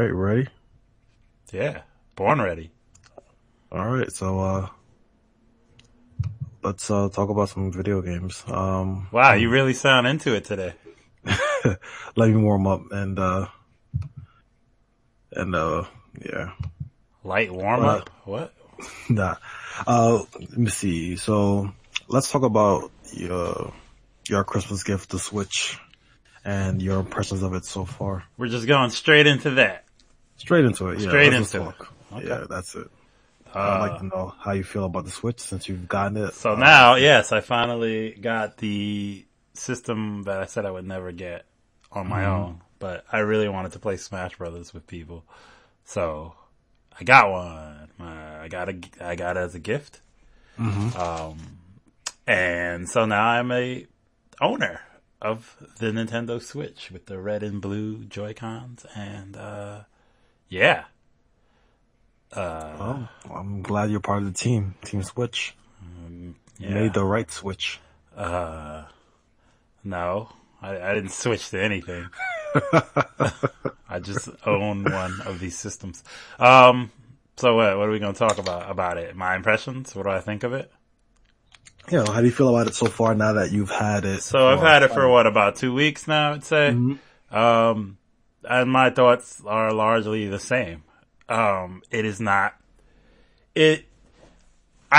right, ready? Yeah, born ready. All right, so let's talk about some video games. Wow, you really sound into it today. Let me warm up and yeah. Light warm Uh, up? What? nah. Let me see. So let's talk about your Christmas gift, the Switch, and your impressions of it so far. We're just going straight into that. Straight into it. Yeah, Straight let's just into it. talk. Okay. Yeah, that's it. I'd like to know how you feel about the Switch since you've gotten it. So now, yes, I finally got the system that I said I would never get on my own, but I really wanted to play Smash Brothers with people. So I got one. I got it as a gift. And so now I'm a owner of the Nintendo Switch with the red and blue Joy-Cons, and yeah. Well, I'm glad you're part of the team, Team Switch. You Yeah. made the right switch. No, I didn't switch to anything. I just own one of these systems. So what are we going to talk about it? My impressions? What do I think of it? Yeah, how do you feel about it so far now that you've had it? So I've had it for about 2 weeks now, I'd say. And my thoughts are largely the same. It is not, I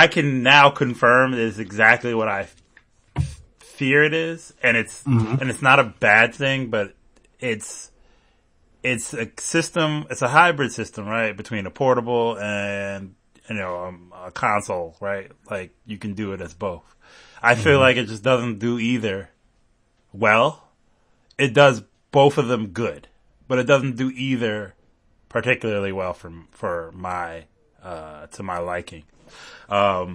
can now confirm it is exactly what I fear it is. And it's not a bad thing, but it's a system, it's a hybrid system, right? Between a portable and, a console, right? Like you can do it as both. I feel like it just doesn't do either well. It does both of them good, but it doesn't do either particularly well for my to my liking. As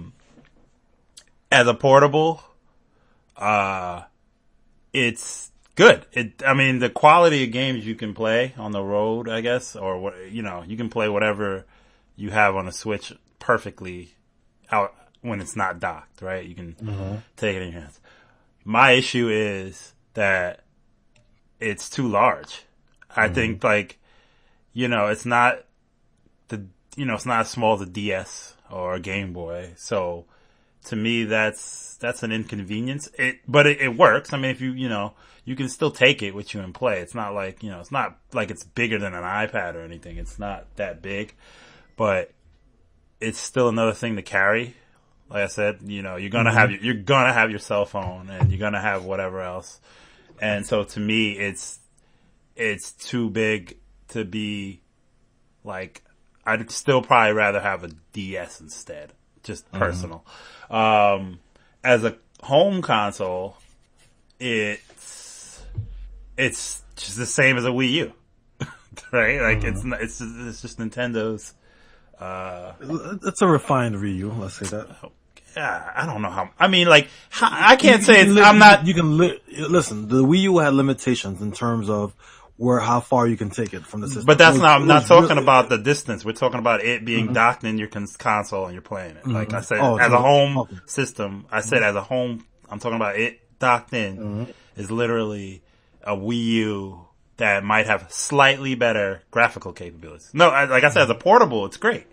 a portable, it's good. The quality of games you can play on the road, I guess, or what you can play whatever you have on a Switch perfectly out when it's not docked, right? You can take it in your hands. My issue is that it's too large. I think it's not it's not as small as a DS or a Game Boy. So to me, that's an inconvenience. But it works. I mean, if you can still take it with you and play. It's not like, it's not like it's bigger than an iPad or anything. It's not that big, but it's still another thing to carry. Like I said, you're gonna have your cell phone and you're gonna have whatever else. And so to me, it's too big to be like, I'd still probably rather have a DS instead. Just personal. As a home console, it's just the same as a Wii U. Right? Like it's just Nintendo's, It's a refined Wii U, let's say that. yeah, I don't know how. I mean, like, I can't say it's. I'm not. You can listen. The Wii U had limitations in terms of how far you can take it from the system. But that's not. I'm not talking about the distance. We're talking about it being docked in your console and you're playing it. Like I said, as a home system. I said as a home. I'm talking about it docked in is literally a Wii U that might have slightly better graphical capabilities. No, like I said, as a portable, it's great.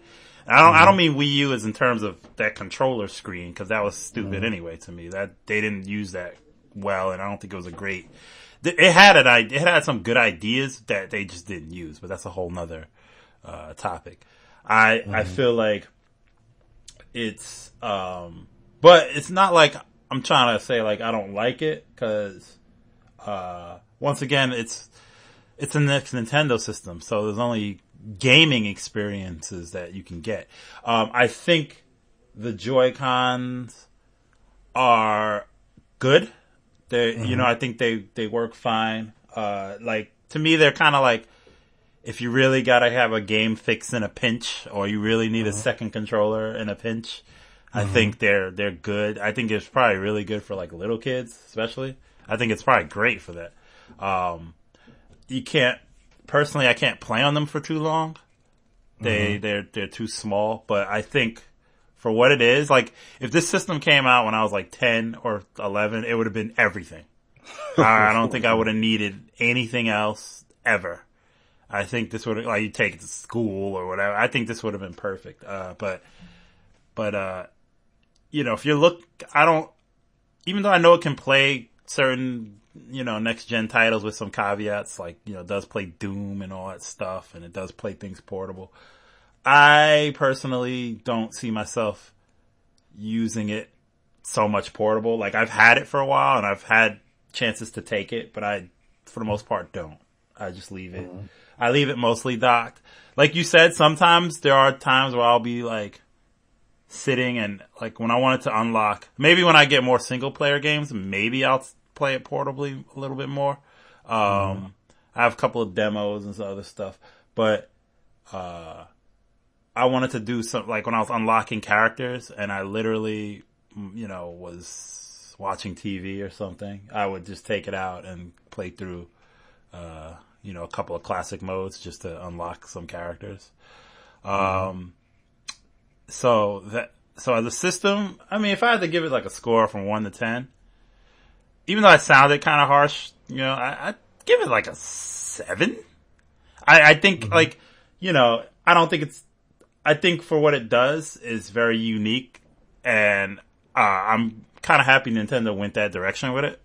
I don't mean Wii U as in terms of that controller screen, because that was stupid anyway to me. That they didn't use that well, and I don't think it was a great. It had some good ideas that they just didn't use, but that's a whole nother topic. I feel like it's, but it's not like I'm trying to say like I don't like it, because once again it's the next Nintendo system, so there's only gaming experiences that you can get. I think the Joy-Cons are good. They, I think they work fine. Like to me, they're kind of like if you really gotta have a game fix in a pinch, or you really need a second controller in a pinch. I think they're good. I think it's probably really good for like little kids, especially. I think it's probably great for that. I can't play on them for too long. They're too small, but I think for what it is, like if this system came out when I was like 10 or 11, it would have been everything. I don't think I would have needed anything else ever. I think this would like you take it to school or whatever. I think this would have been perfect. But if you look, even though I know it can play certain, next gen titles with some caveats, like, it does play Doom and all that stuff, and it does play things portable. I personally don't see myself using it so much portable. Like, I've had it for a while and I've had chances to take it, but I, for the most part, don't. I just leave it. Mm-hmm. I leave it mostly docked. Like you said, sometimes there are times where I'll be like sitting and like when I wanted to unlock, maybe when I get more single player games, maybe I'll play it portably a little bit more. I have a couple of demos and some other stuff, but I wanted to do some, like when I was unlocking characters and I literally, was watching TV or something, I would just take it out and play through a couple of classic modes just to unlock some characters. So as a system, I mean, if I had to give it like a score from 1 to 10, even though I sounded kind of harsh, I'd give it like a 7. I think I don't think I think for what it does is very unique, and I'm kind of happy Nintendo went that direction with it,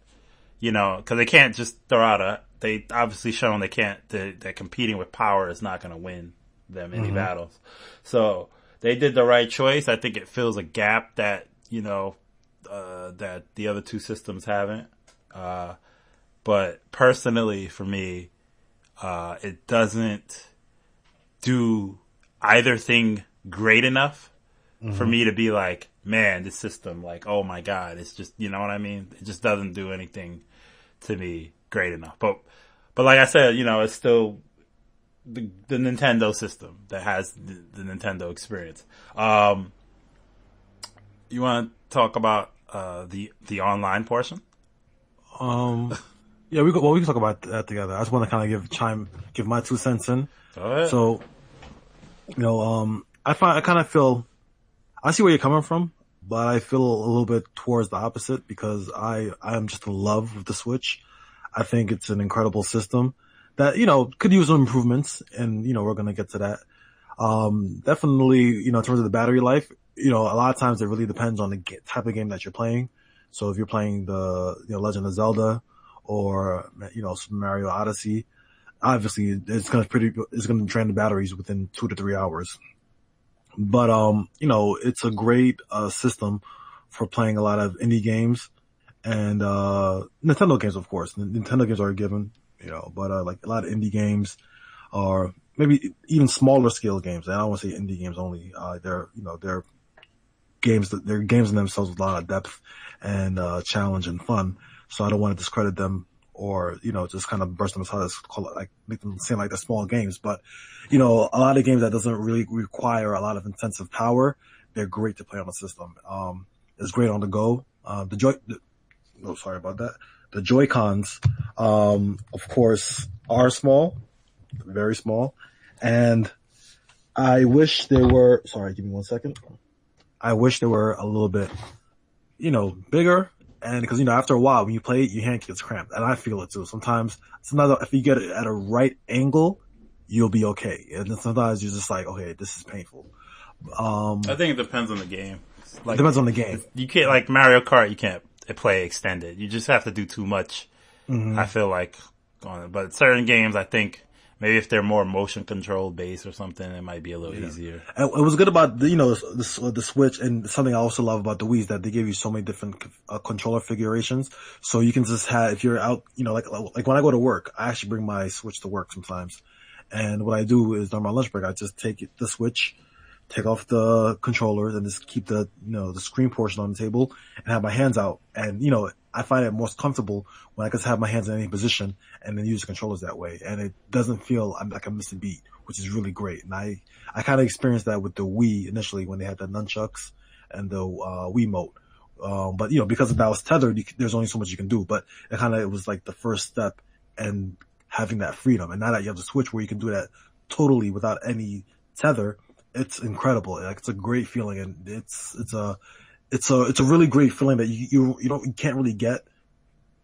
because they can't just throw out they obviously shown that competing with power is not going to win them any battles. So they did the right choice. I think it fills a gap that, that the other two systems haven't. But personally for me, it doesn't do either thing great enough for me to be like, man, this system, like, oh my God, it's just, you know what I mean? It just doesn't do anything to me great enough. But like I said, it's still the Nintendo system that has the Nintendo experience. You want to talk about the online portion? Yeah, we can talk about that together. I just want to kind of give my 2 cents in. So, I see where you're coming from, but I feel a little bit towards the opposite because I am just in love with the Switch. I think it's an incredible system that, could use some improvements, and, we're going to get to that. Definitely, in terms of the battery life, a lot of times it really depends on the type of game that you're playing. So if you're playing the, Legend of Zelda or, Super Mario Odyssey, obviously it's going to drain the batteries within 2 to 3 hours. But, it's a great, system for playing a lot of indie games and, Nintendo games, of course. Nintendo games are a given, but, like a lot of indie games or maybe even smaller scale games. And I don't want to say indie games only. They're games in themselves with a lot of depth and, challenge and fun. So I don't want to discredit them or, just kind of burst them aside, make them seem like they're small games. But, a lot of games that doesn't really require a lot of intensive power, they're great to play on the system. It's great on the go. Sorry about that. The Joy-Cons, of course, are small, very small. And I wish they were, sorry, give me 1 second. I wish they were a little bit, bigger. And because, after a while, when you play it, your hand gets cramped. And I feel it too. Sometimes if you get it at a right angle, you'll be okay. And then sometimes you're just like, okay, this is painful. I think it depends on the game. It depends on the game. You can't, like Mario Kart, you can't play extended. You just have to do too much, I feel like, on it. But certain games, I think, maybe if they're more motion control based or something, it might be a little easier. And it was good about the Switch, and something I also love about the Wii is that they give you so many different controller configurations. So you can just have, if you're out, like when I go to work, I actually bring my Switch to work sometimes. And what I do is during my lunch break, I just take the Switch, take off the controllers, and just keep the screen portion on the table and have my hands out. And, I find it most comfortable when I can have my hands in any position and then use the controllers that way. And it doesn't feel like I'm missing a beat, which is really great. And I kind of experienced that with the Wii initially when they had the nunchucks and the Wiimote. But, because that was tethered, there's only so much you can do. But it was like the first step and having that freedom. And now that you have the Switch where you can do that totally without any tether, it's incredible. Like, it's a great feeling, and it's a really great feeling that you can't really get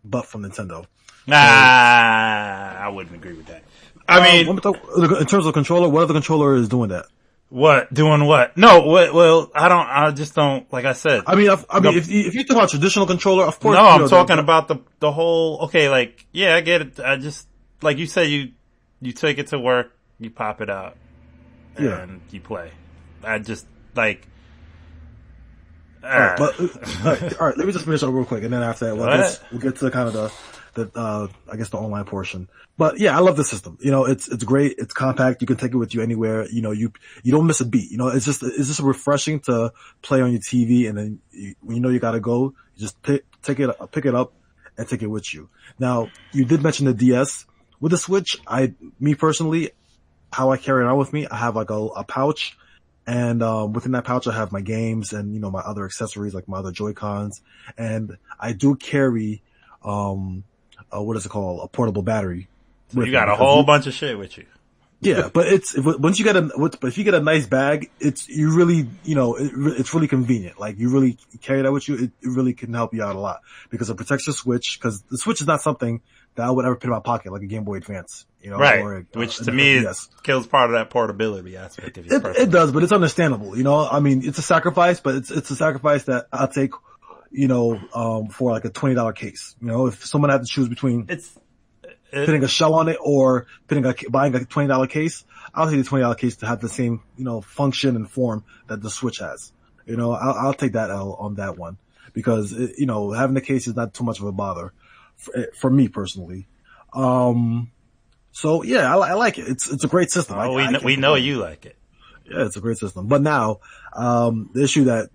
but from Nintendo. Nah, I wouldn't agree with that. I mean, in terms of controller, what other controller is doing that? What? Doing what? No, well, I just don't, like I said. I mean, if you talk about traditional controller, of course. No, I'm talking about the whole, okay, like, yeah, I get it. I just, like you said, you take it to work, you pop it out, and you play. I just, like, all right, let me just finish up real quick, and then after that, we'll get to kind of I guess the online portion. But yeah, I love the system. It's great. It's compact. You can take it with you anywhere. You don't miss a beat. It's just refreshing to play on your TV, and then when you gotta go, you just pick it up and take it with you. Now, you did mention the DS. With the Switch, me personally, how I carry it on with me, I have like a pouch, and within that pouch I have my games and my other accessories like my other Joy-Cons, and I do carry what is it called? A portable battery. So you got a whole bunch of shit with you. Yeah, but if you get a nice bag, it's really convenient. Like you really carry that with you. It really can help you out a lot because it protects your Switch. Because the Switch is not something that I would ever put in my pocket like a Game Boy Advance. Right. Which to me kills part of that portability aspect of your It does, but it's understandable. I mean, it's a sacrifice, but it's a sacrifice that I'll take. For like a $20 case. If someone had to choose between putting a shell on it or buying a $20 case, I'll take the $20 case to have the same, function and form that the Switch has. I'll take that L on that one because, having the case is not too much of a bother for me personally. So yeah, I like it. It's a great system. We know you like it. Yeah, it's a great system. But now, the issue that,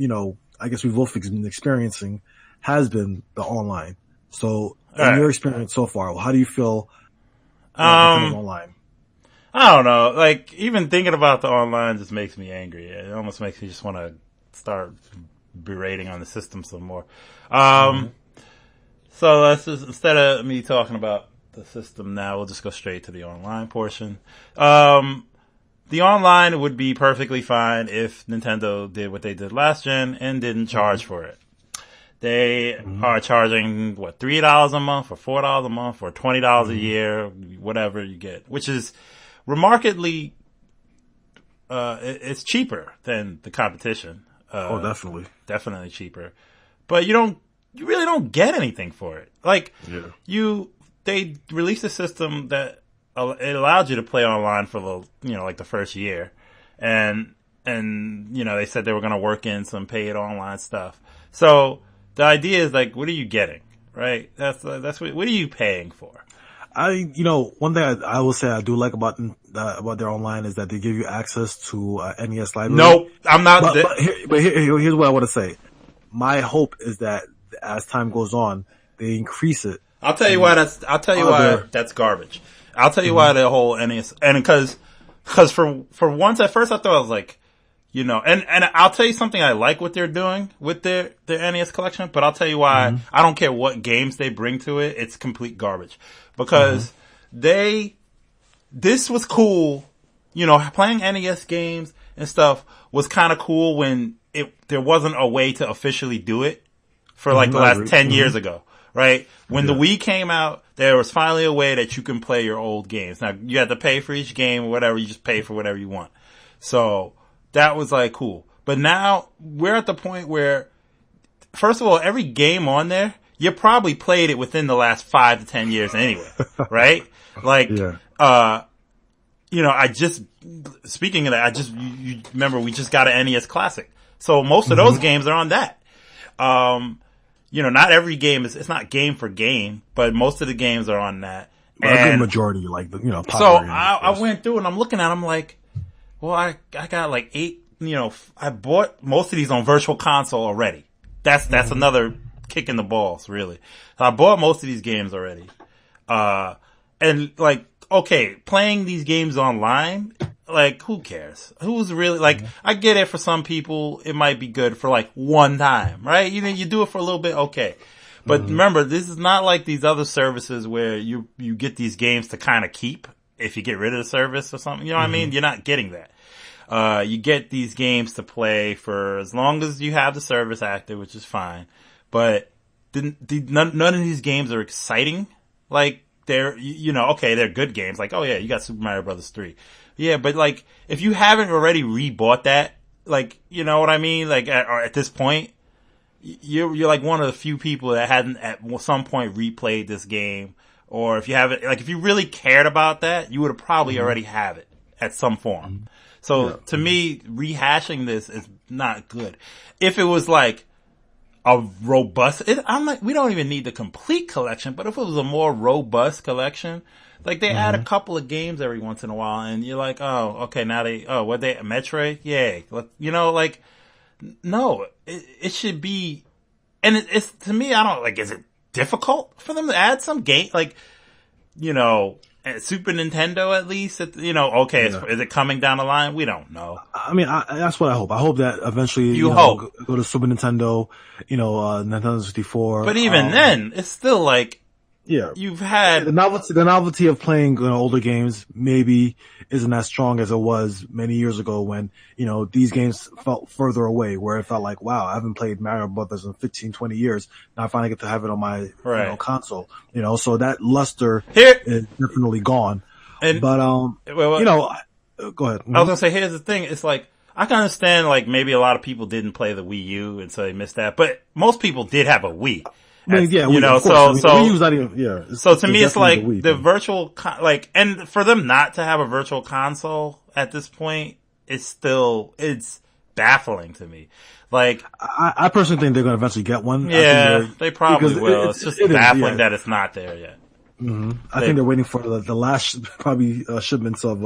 I guess we've both been experiencing has been the online. So, in your experience so far, how do you feel online? I don't know. Like, even thinking about the online just makes me angry. It almost makes me just want to start berating on the system some more. So let's just, instead of me talking about the system now, we'll just go straight to the online portion. The online would be perfectly fine if Nintendo did what they did last gen and didn't charge for it. They are charging, $3 a month or $4 a month or $20 a year, whatever you get, which is remarkably, it's cheaper than the competition. Definitely. Definitely cheaper. But you really don't get anything for it. Like, they released a system that it allowed you to play online for the first year. And they said they were going to work in some paid online stuff. So the idea is like, what are you getting? Right? That's what are you paying for? One thing I will say I do like about their online is that they give you access to NES library. Nope, I'm not. But here's what I want to say. My hope is that as time goes on, they increase it. I'll tell you why that's garbage. I'll tell you why the whole NES, and because for once at first I thought I was like, and I'll tell you something I like what they're doing with their NES collection, but I'll tell you why I don't care what games they bring to it, it's complete garbage. Because this was cool, playing NES games and stuff was kind of cool when there wasn't a way to officially do it for like the last 10 years ago. Right? When the Wii came out, there was finally a way that you can play your old games. Now, you had to pay for each game or whatever. You just pay for whatever you want. So, that was like cool. But now, we're at the point where, first of all, every game on there, you probably played it within the last 5 to 10 years anyway. Right? Like, speaking of that, you remember we just got an NES Classic. So, most of those games are on that. Not every game it's not game for game, but most of the games are on that. And a good majority, popular. So I went through and I'm looking at them like, well, I got like 8, I bought most of these on Virtual Console already. That's another kick in the balls, really. So I bought most of these games already. And like, okay, playing these games online, like, who cares? Who's really, like, I get it for some people, it might be good for like one time, right? You do it for a little bit, okay. But remember, this is not like these other services where you get these games to kind of keep if you get rid of the service or something. You know what I mean? You're not getting that. You get these games to play for as long as you have the service active, which is fine. But none of these games are exciting. Like, they're, okay, they're good games. Like, oh yeah, you got Super Mario Brothers 3. Yeah, but like, if you haven't already rebought that, like, you know what I mean? Like, at this point, you're like one of the few people that hadn't at some point replayed this game. Or if you haven't, like, if you really cared about that, you would have probably already have it at some form. So to me, rehashing this is not good. If it was like a robust, I'm like, we don't even need the complete collection, but if it was a more robust collection, like they add a couple of games every once in a while and you're like, oh, okay, now Metroid? Yay. Like, no, it should be, and it's, to me, I don't, like, is it difficult for them to add some game, like, Super Nintendo at least, is it coming down the line? We don't know. I mean, that's what I hope. I hope that eventually go to Super Nintendo, Nintendo 64. But even then, it's still like, you've had the novelty of playing older games maybe isn't as strong as it was many years ago when, these games felt further away, where it felt like, wow, I haven't played Mario Brothers in 15, 20 years. Now I finally get to have it on my console, so that luster is definitely gone. But, go ahead. I was gonna say, here's the thing. It's like, I can understand, like, maybe a lot of people didn't play the Wii U and so they missed that, but most people did have a Wii. So to me, it's like the virtual, and for them not to have a virtual console at this point, it's baffling to me. Like, I personally think they're going to eventually get one. Yeah, they probably will. It's just baffling that it's not there yet. I think they're waiting for the last probably shipments of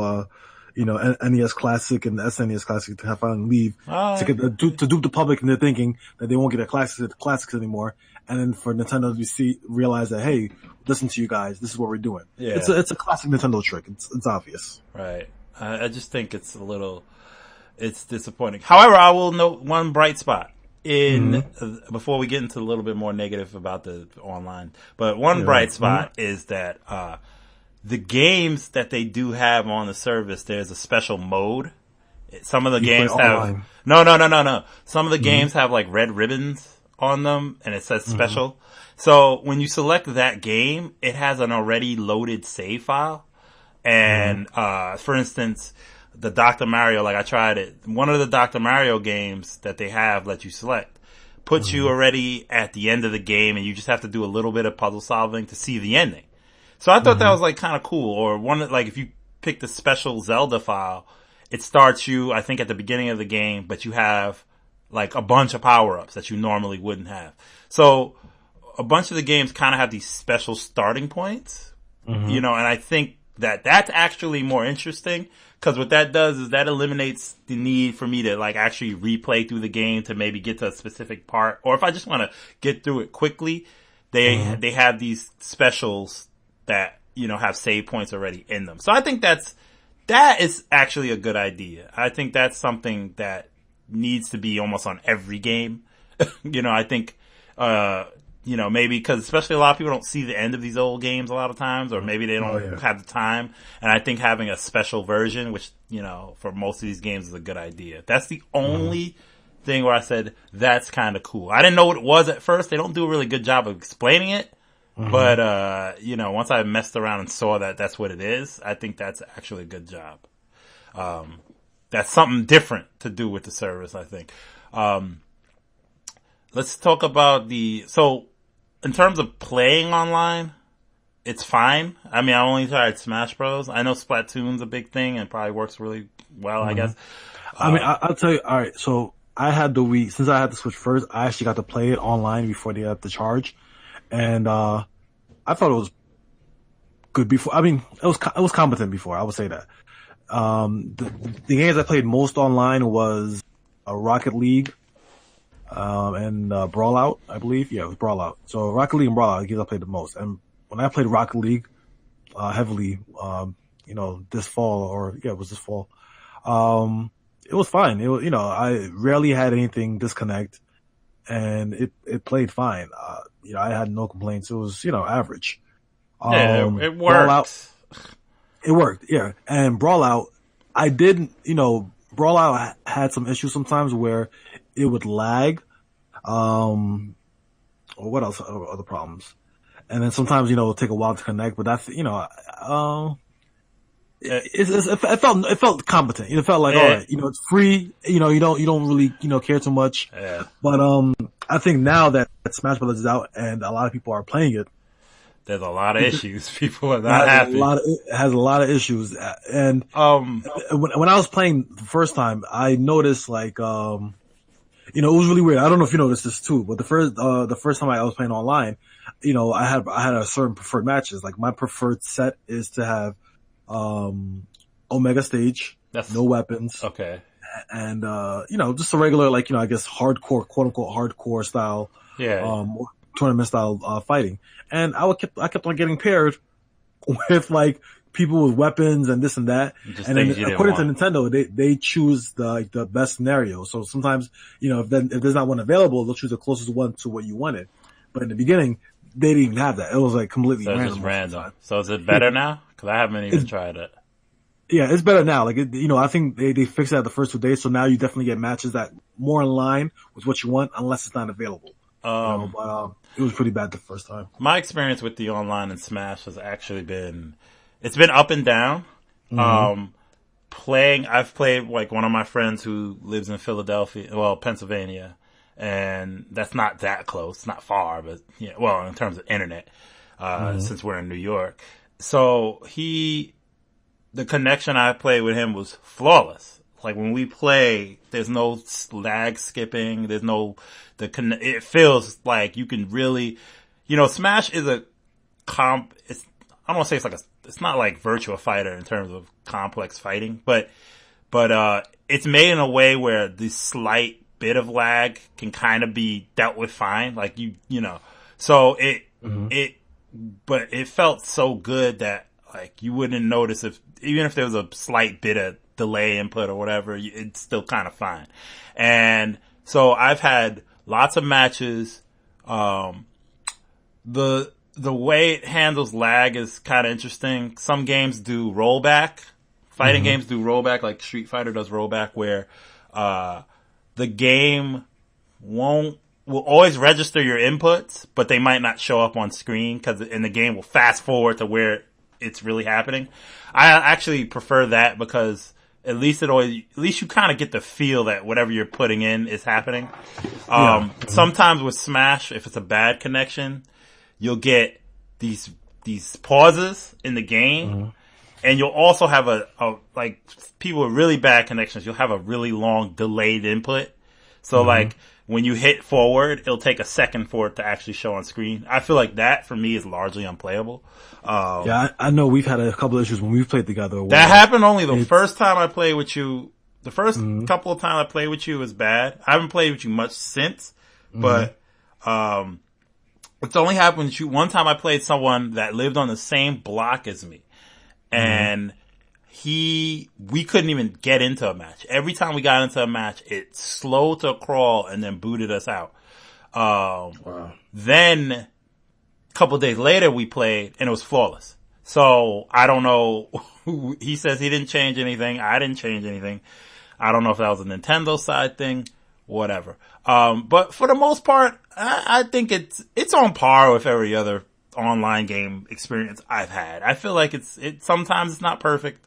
NES Classic and SNES Classic to have finally leave to get to dupe the public, and they're thinking that they won't get classics anymore. And then for Nintendo to realize that, hey, listen to you guys, this is what we're doing. Yeah. It's a classic Nintendo trick. It's obvious. Right. I just think it's disappointing. However, I will note one bright spot before we get into a little bit more negative about the online. But one bright spot is that, the games that they do have on the service, there's a special mode. Some of the games have, no. Some of the games have like red ribbons on them and it says special. So when you select that game, it has an already loaded save file. And, for instance, the Dr. Mario, like I tried it. One of the Dr. Mario games that they have let you select puts you already at the end of the game and you just have to do a little bit of puzzle solving to see the ending. So I thought that was like kind of cool. Or like if you pick the special Zelda file, it starts you, I think, at the beginning of the game, but you have like a bunch of power-ups that you normally wouldn't have. So a bunch of the games kind of have these special starting points, and I think that that's actually more interesting because what that does is that eliminates the need for me to like actually replay through the game to maybe get to a specific part. Or if I just want to get through it quickly, they have these specials that, have save points already in them. So I think that is actually a good idea. I think that's something that needs to be almost on every game. I think, maybe because especially a lot of people don't see the end of these old games a lot of times, or maybe they don't have the time. And I think having a special version, which, for most of these games is a good idea. That's the only thing where I said, that's kind of cool. I didn't know what it was at first. They don't do a really good job of explaining it. But, once I messed around and saw that that's what it is, I think that's actually a good job. That's something different to do with the service, I think. Let's talk about so in terms of playing online, it's fine. I mean, I only tried Smash Bros. I know Splatoon's a big thing and probably works really well, I guess. I mean, I'll tell you, all right, so I had the Wii, since I had the Switch first, I actually got to play it online before they had the charge. And, I thought it was good before. I mean, it was competent before, I would say that. The games I played most online was Rocket League, and Brawl Out, I believe. Yeah, it was Brawl Out. So Rocket League and Brawl Out, the games I played the most. And when I played Rocket League, heavily, this fall, it was this fall, it was fine. It was, I rarely had anything disconnect and it played fine. I had no complaints. It was, average. It worked. It worked, yeah. And Brawl Out, I did, Brawl Out had some issues sometimes where it would lag. Or what else are the problems? and then sometimes it'll take a while to connect. But that's it felt competent. It felt like all right, it's free. You don't really care too much. Yeah. But I think now that Smash Brothers is out and a lot of people are playing it, there's a lot of issues. People are not happy. It has a lot of issues. And when I was playing the first time, I noticed like it was really weird. I don't know if you noticed this too, but the first time I was playing online, I had a certain preferred matches. Like my preferred set is to have Omega stage, no weapons. Okay. And just a regular I guess hardcore, quote unquote hardcore style. Yeah. Tournament style fighting. And I kept on getting paired with like people with weapons and this and that. And then according to Nintendo, they choose the best scenario. So sometimes, if there's not one available, they'll choose the closest one to what you wanted. But in the beginning, they didn't even have that. It was like completely random. Just random. So is it better now? Cause I haven't even tried it. Yeah, it's better now. Like, I think they fixed that the first 2 days. So now you definitely get matches that more in line with what you want unless it's not available. But it was pretty bad the first time. My experience with the online and Smash has actually it's been up and down. Mm-hmm. I've played like one of my friends who lives in Pennsylvania, and that's not that close, not far, but in terms of internet, since we're in New York. So the connection I played with him was flawless. Like when we play, there's no lag skipping. There's it feels like you can really, Smash is I don't want to say it's not like Virtua Fighter in terms of complex fighting, but it's made in a way where the slight bit of lag can kind of be dealt with fine. Like so but it felt so good that like you wouldn't notice even if there was a slight bit of delay input or whatever, it's still kind of fine. And so I've had lots of matches. The way it handles lag is kind of interesting. Some games do rollback. Fighting games do rollback, like Street Fighter does rollback, where the game will always register your inputs, but they might not show up on screen and the game will fast forward to where it's really happening. I actually prefer that because at least you kind of get the feel that whatever you're putting in is happening. Sometimes with Smash, if it's a bad connection, you'll get these pauses in the game, and you'll also have like people with really bad connections, you'll have a really long delayed input. So like when you hit forward, it'll take a second for it to actually show on screen. I feel like that for me is largely unplayable. I know we've had a couple of issues when we've played together. That happened only the first time I played with you. The first couple of times I played with you was bad. I haven't played with you much since, but it's only happened with you. One time I played someone that lived on the same block as me, and we couldn't even get into a match. Every time we got into a match, it slowed to a crawl and then booted us out. Then a couple of days later we played and it was flawless. So I don't know. He says he didn't change anything. I didn't change anything. I don't know if that was a Nintendo side thing, whatever. But for the most part, I think it's on par with every other online game experience I've had. I feel like sometimes it's not perfect.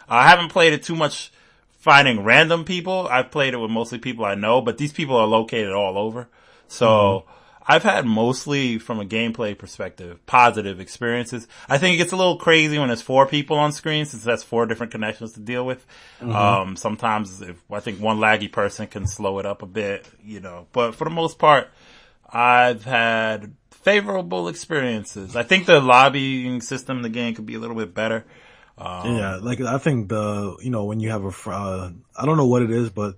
I haven't played it too much finding random people. I've played it with mostly people I know, but these people are located all over. So I've had mostly, from a gameplay perspective, positive experiences. I think it gets a little crazy when there's 4 people on screen, since that's 4 different connections to deal with. Sometimes I think one laggy person can slow it up a bit, but for the most part, I've had favorable experiences. I think the lobbying system in the game could be a little bit better. Like I think when you have I don't know what it is, but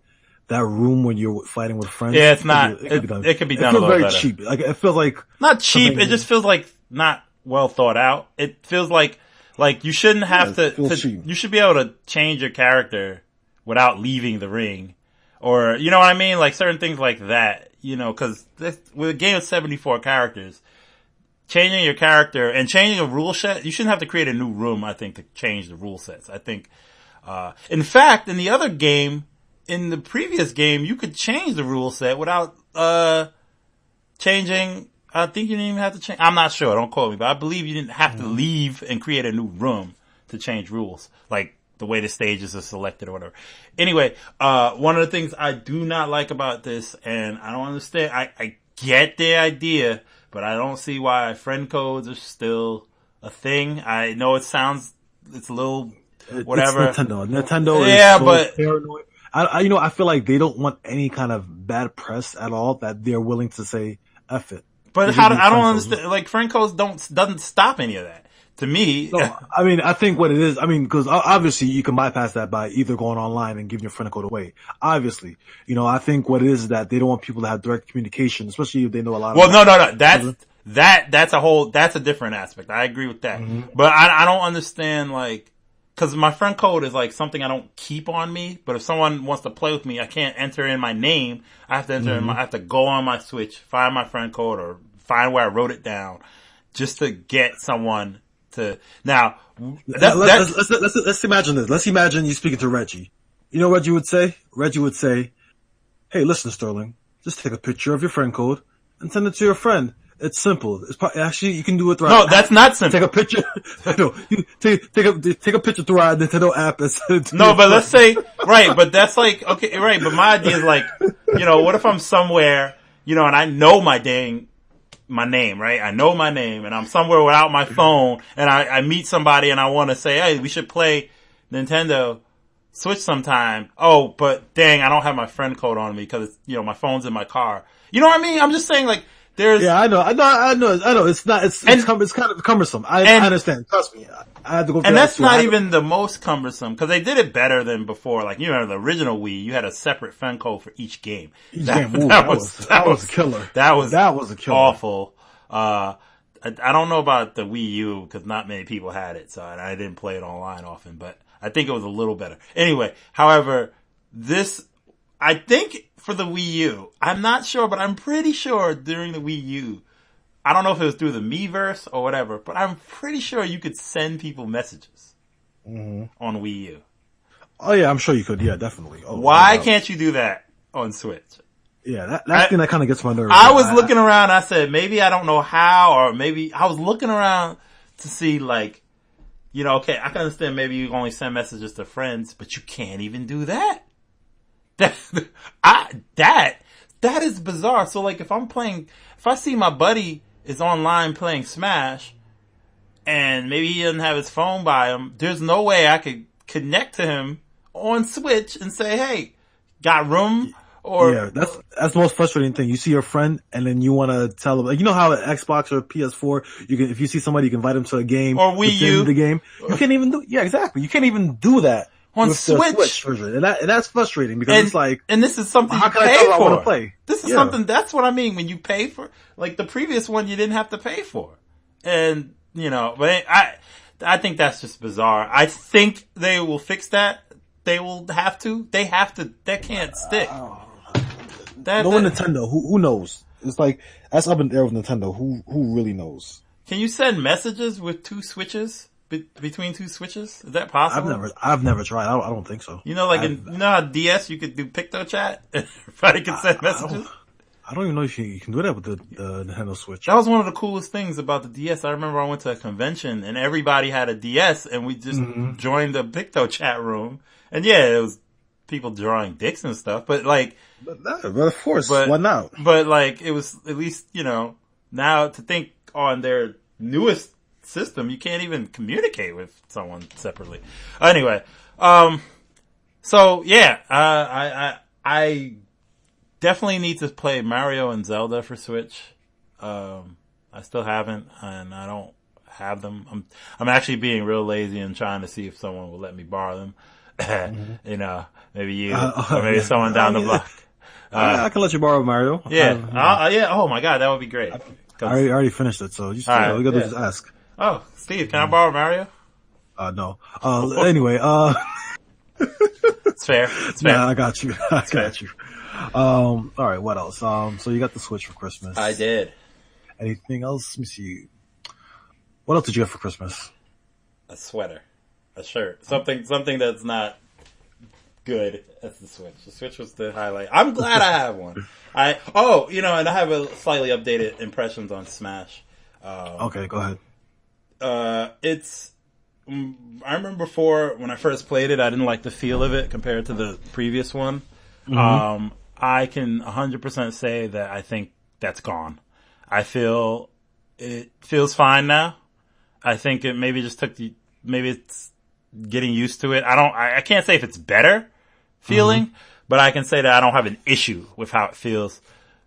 that room when you're fighting with friends. Yeah, it's not. It could be done a little better. It feels very cheap. Like it feels like not cheap. It just feels like not well thought out. It feels like you shouldn't have to. You should be able to change your character without leaving the ring, or you know what I mean, like certain things like that. Because with a game of 74 characters. Changing your character and changing a rule set, you shouldn't have to create a new room, I think, to change the rule sets. I think, in fact, in the previous game, you could change the rule set without, changing I think you didn't even have to change. I'm not sure. Don't quote me, but I believe you didn't have to leave and create a new room to change rules, like the way the stages are selected or whatever. Anyway, one of the things I do not like about this, and I don't understand. I get the idea, but I don't see why friend codes are still a thing. I know it's a little whatever. It's Nintendo yeah, is so but paranoid. I feel like they don't want any kind of bad press at all, that they're willing to say F it. But I don't understand. Like, friend codes doesn't stop any of that. To me, no, I mean, I think what it is, because obviously you can bypass that by either going online and giving your friend code away. Obviously, I think what it is that they don't want people to have direct communication, especially if they know a lot. Well, no, that's a different aspect. I agree with that, but I don't understand, like, because my friend code is like something I don't keep on me. But if someone wants to play with me, I can't enter in my name. I have to enter I have to go on my Switch, find my friend code, or find where I wrote it down, just to get someone. Now, let's imagine this. Let's imagine you speaking to Reggie. You know what Reggie would say? Reggie would say, "Hey, listen, Sterling, just take a picture of your friend code and send it to your friend. It's simple. Actually, you can do it through. No, that's not simple. Take a picture. No, take a picture through our Nintendo app and send it to No, but let's say right. But that's like okay, right. But my idea is like, what if I'm somewhere, and I know my name, right? I know my name, and I'm somewhere without my phone, and I meet somebody, and I want to say, hey, we should play Nintendo Switch sometime. Oh, but dang, I don't have my friend code on me because my phone's in my car. You know what I mean? I'm just saying, like, there's. Yeah, I know. It's not. It's kind of cumbersome. I understand. Trust me. I had to go. And that's not even the most cumbersome, because they did it better than before. Like, the original Wii, you had a separate friend code for each game. That was a killer. That was a killer. Awful. I don't know about the Wii U, because not many people had it, so I didn't play it online often, but I think it was a little better. Anyway, however, I think for the Wii U, I'm not sure, but I'm pretty sure during the Wii U, I don't know if it was through the Miiverse or whatever, but I'm pretty sure you could send people messages on Wii U. Oh yeah, I'm sure you could. Yeah, definitely. Oh, why can't you do that on Switch? Yeah, that thing that kind of gets my nerves. I was looking around. I said, maybe I don't know how, or maybe I was looking around to see, like, okay, I can understand maybe you only send messages to friends, but you can't even do that. That is bizarre. So, like, if I see my buddy is online playing Smash, and maybe he doesn't have his phone by him, there's no way I could connect to him on Switch and say, hey, got room? Or yeah, that's the most frustrating thing. You see your friend, and then you want to tell them, like, how at Xbox or PS4, if you see somebody, you can invite them to a game or Wii U, the game. You can't even do. Yeah, exactly. You can't even do that on with Switch. The Switch version, and that's frustrating because it's like, and this is something how you can pay I tell for. I want to play? This is something. That's what I mean when you pay for. Like the previous one, you didn't have to pay for, and but I think that's just bizarre. I think they will fix that. They will have to. They have to. That can't stick. Nintendo. Who knows? It's like that's up in the air with Nintendo. Who really knows? Can you send messages with two switches between two switches? Is that possible? I've never tried. I don't think so. How DS you could do picto chat. Everybody can send messages. I don't even know if you can do that with the Nintendo Switch. That was one of the coolest things about the DS. I remember I went to a convention and everybody had a DS, and we just joined the picto chat room. And yeah, it was people drawing dicks and stuff, but like, but of course, why not? But like, it was at least, now to think on their newest system, you can't even communicate with someone separately. Anyway, so yeah, I definitely need to play Mario and Zelda for Switch. I still haven't, and I don't have them. I'm actually being real lazy and trying to see if someone will let me borrow them. Maybe you, or maybe someone down the block. I can let you borrow Mario. Yeah. Yeah. Oh my God, that would be great. I already finished it, so just all we gotta do is ask. Oh, Steve, can I borrow Mario? No. Anyway, it's fair. It's fair. Yeah, I got you. I got you. All right. What else? So you got the Switch for Christmas. I did. Anything else? Let me see. What else did you get for Christmas? A sweater, a shirt, something that's not good as the Switch. The Switch was the highlight. I'm glad I have one. And I have a slightly updated impressions on Smash. Okay, go ahead. I remember before when I first played it, I didn't like the feel of it compared to the previous one. Mm-hmm. I can 100% say that I think that's gone. I feel it feels fine now. I think it maybe just maybe it's getting used to it. I can't say if it's better feeling, but I can say that I don't have an issue with how it feels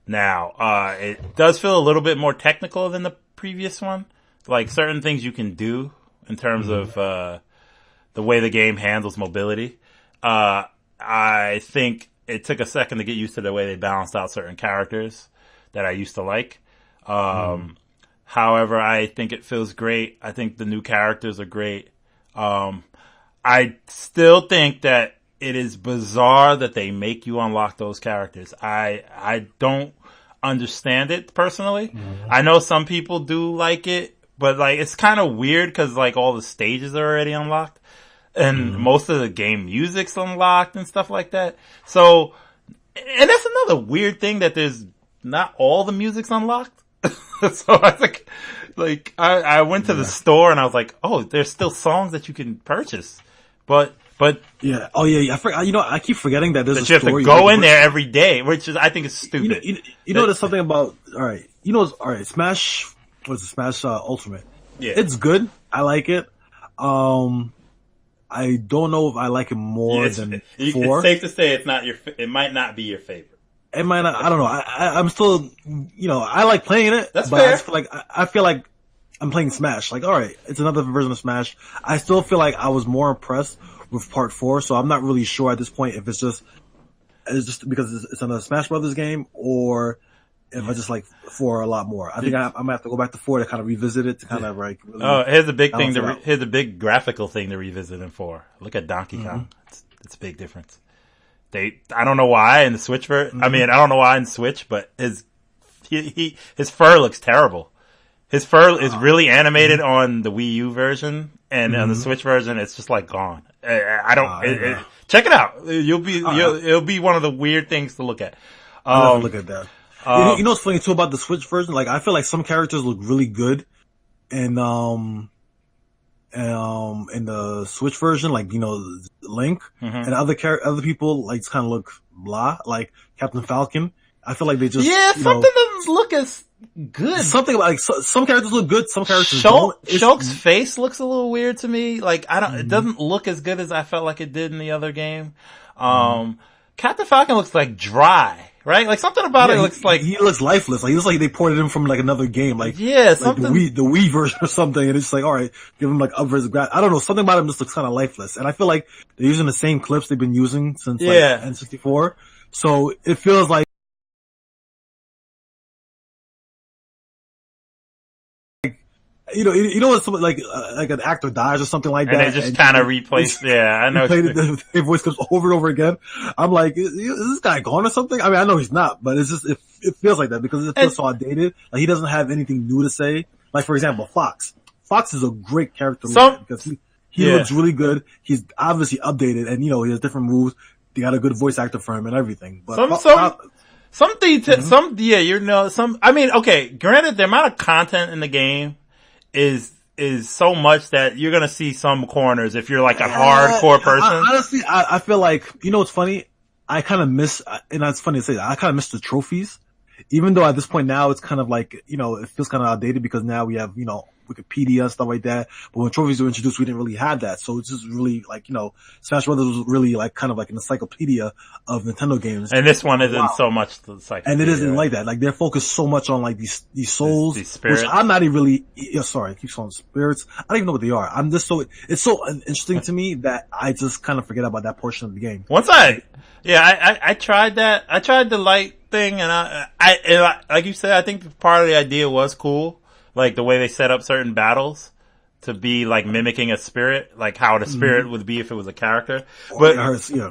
now. It does feel a little bit more technical than the previous one. Like certain things you can do in terms of, the way the game handles mobility. I think it took a second to get used to the way they balanced out certain characters that I used to like. However, I think it feels great. I think the new characters are great. I still think that it is bizarre that they make you unlock those characters. I don't understand it personally. I know some people do like it, but like it's kind of weird because like all the stages are already unlocked and most of the game music's unlocked and stuff like that. So, and that's another weird thing that there's not all the music's unlocked. So I think, like, I went to the store and I was like, oh, there's still songs that you can purchase, but yeah, oh yeah, I keep forgetting that there's a store. You have to go in there every day, which is I think is stupid. There's something about Smash. What's it? Smash Ultimate? Yeah, it's good. I like it. I don't know if I like it more than 4. It's safe to say it might not be your favorite. It might not. I don't know. I'm still, I like playing it. That's fair. I feel like I'm playing Smash. Like, all right, it's another version of Smash. I still feel like I was more impressed with Part 4, so I'm not really sure at this point if it's just because it's another Smash Brothers game, or if I just like 4 a lot more. I think I'm gonna have to go back to 4 to kind of revisit it to kind of like. Really here's a big thing. Here's a big graphical thing to revisit in 4. Look at Donkey Kong. It's a big difference. I don't know why in the Switch I mean, I don't know why in Switch, but his fur looks terrible. His fur is really animated on the Wii U version, and on the Switch version, it's just like gone. Check it out. It'll be one of the weird things to look at. I'll look at that. You know what's funny too about the Switch version? Like, I feel like some characters look really good, in the Switch version, like, Link, and other people, like, kind of look blah, like Captain Falcon. I feel like they just, something doesn't look as good. Something like, some characters look good, some characters don't. Shulk's face looks a little weird to me. Like, it doesn't look as good as I felt like it did in the other game. Captain Falcon looks like dry. Right? Like something about it looks like he looks lifeless. Like he looks like they ported him from like another game. Like something like the Wii version or something. And it's just like, all right, give him like upwards of I don't know. Something about him just looks kind of lifeless. And I feel like they're using the same clips they've been using since like N64. So it feels like, you know when someone like an actor dies or something like that, and they just kind of replace. I know. Their voice comes over and over again. I'm like, is this guy gone or something? I mean, I know he's not, but it's just it feels like that because it feels so outdated. Like he doesn't have anything new to say. Like for example, Fox. Fox is a great character because he looks really good. He's obviously updated, and he has different moves. They got a good voice actor for him and everything. But I mean, okay. Granted, the amount of content in the game is so much that you're gonna see some corners if you're like a hardcore person. Honestly, I feel like, what's funny? I kind of miss, and it's funny to say that, I kind of miss the trophies. Even though at this point now it's kind of like, it feels kind of outdated because now we have, Wikipedia and stuff like that. But when trophies were introduced, we didn't really have that. So it's just really like, Smash Brothers was really like kind of like an encyclopedia of Nintendo games. And this one isn't so much the encyclopedia. And it isn't like that. Like they're focused so much on like these souls, these spirits. Which I'm not even really, sorry, I keep calling spirits. I don't even know what they are. I'm just it's so interesting to me that I just kind of forget about that portion of the game. I tried that. I tried the light thing and I like you said, I think part of the idea was cool. Like the way they set up certain battles to be like mimicking a spirit, like how the spirit would be if it was a character. But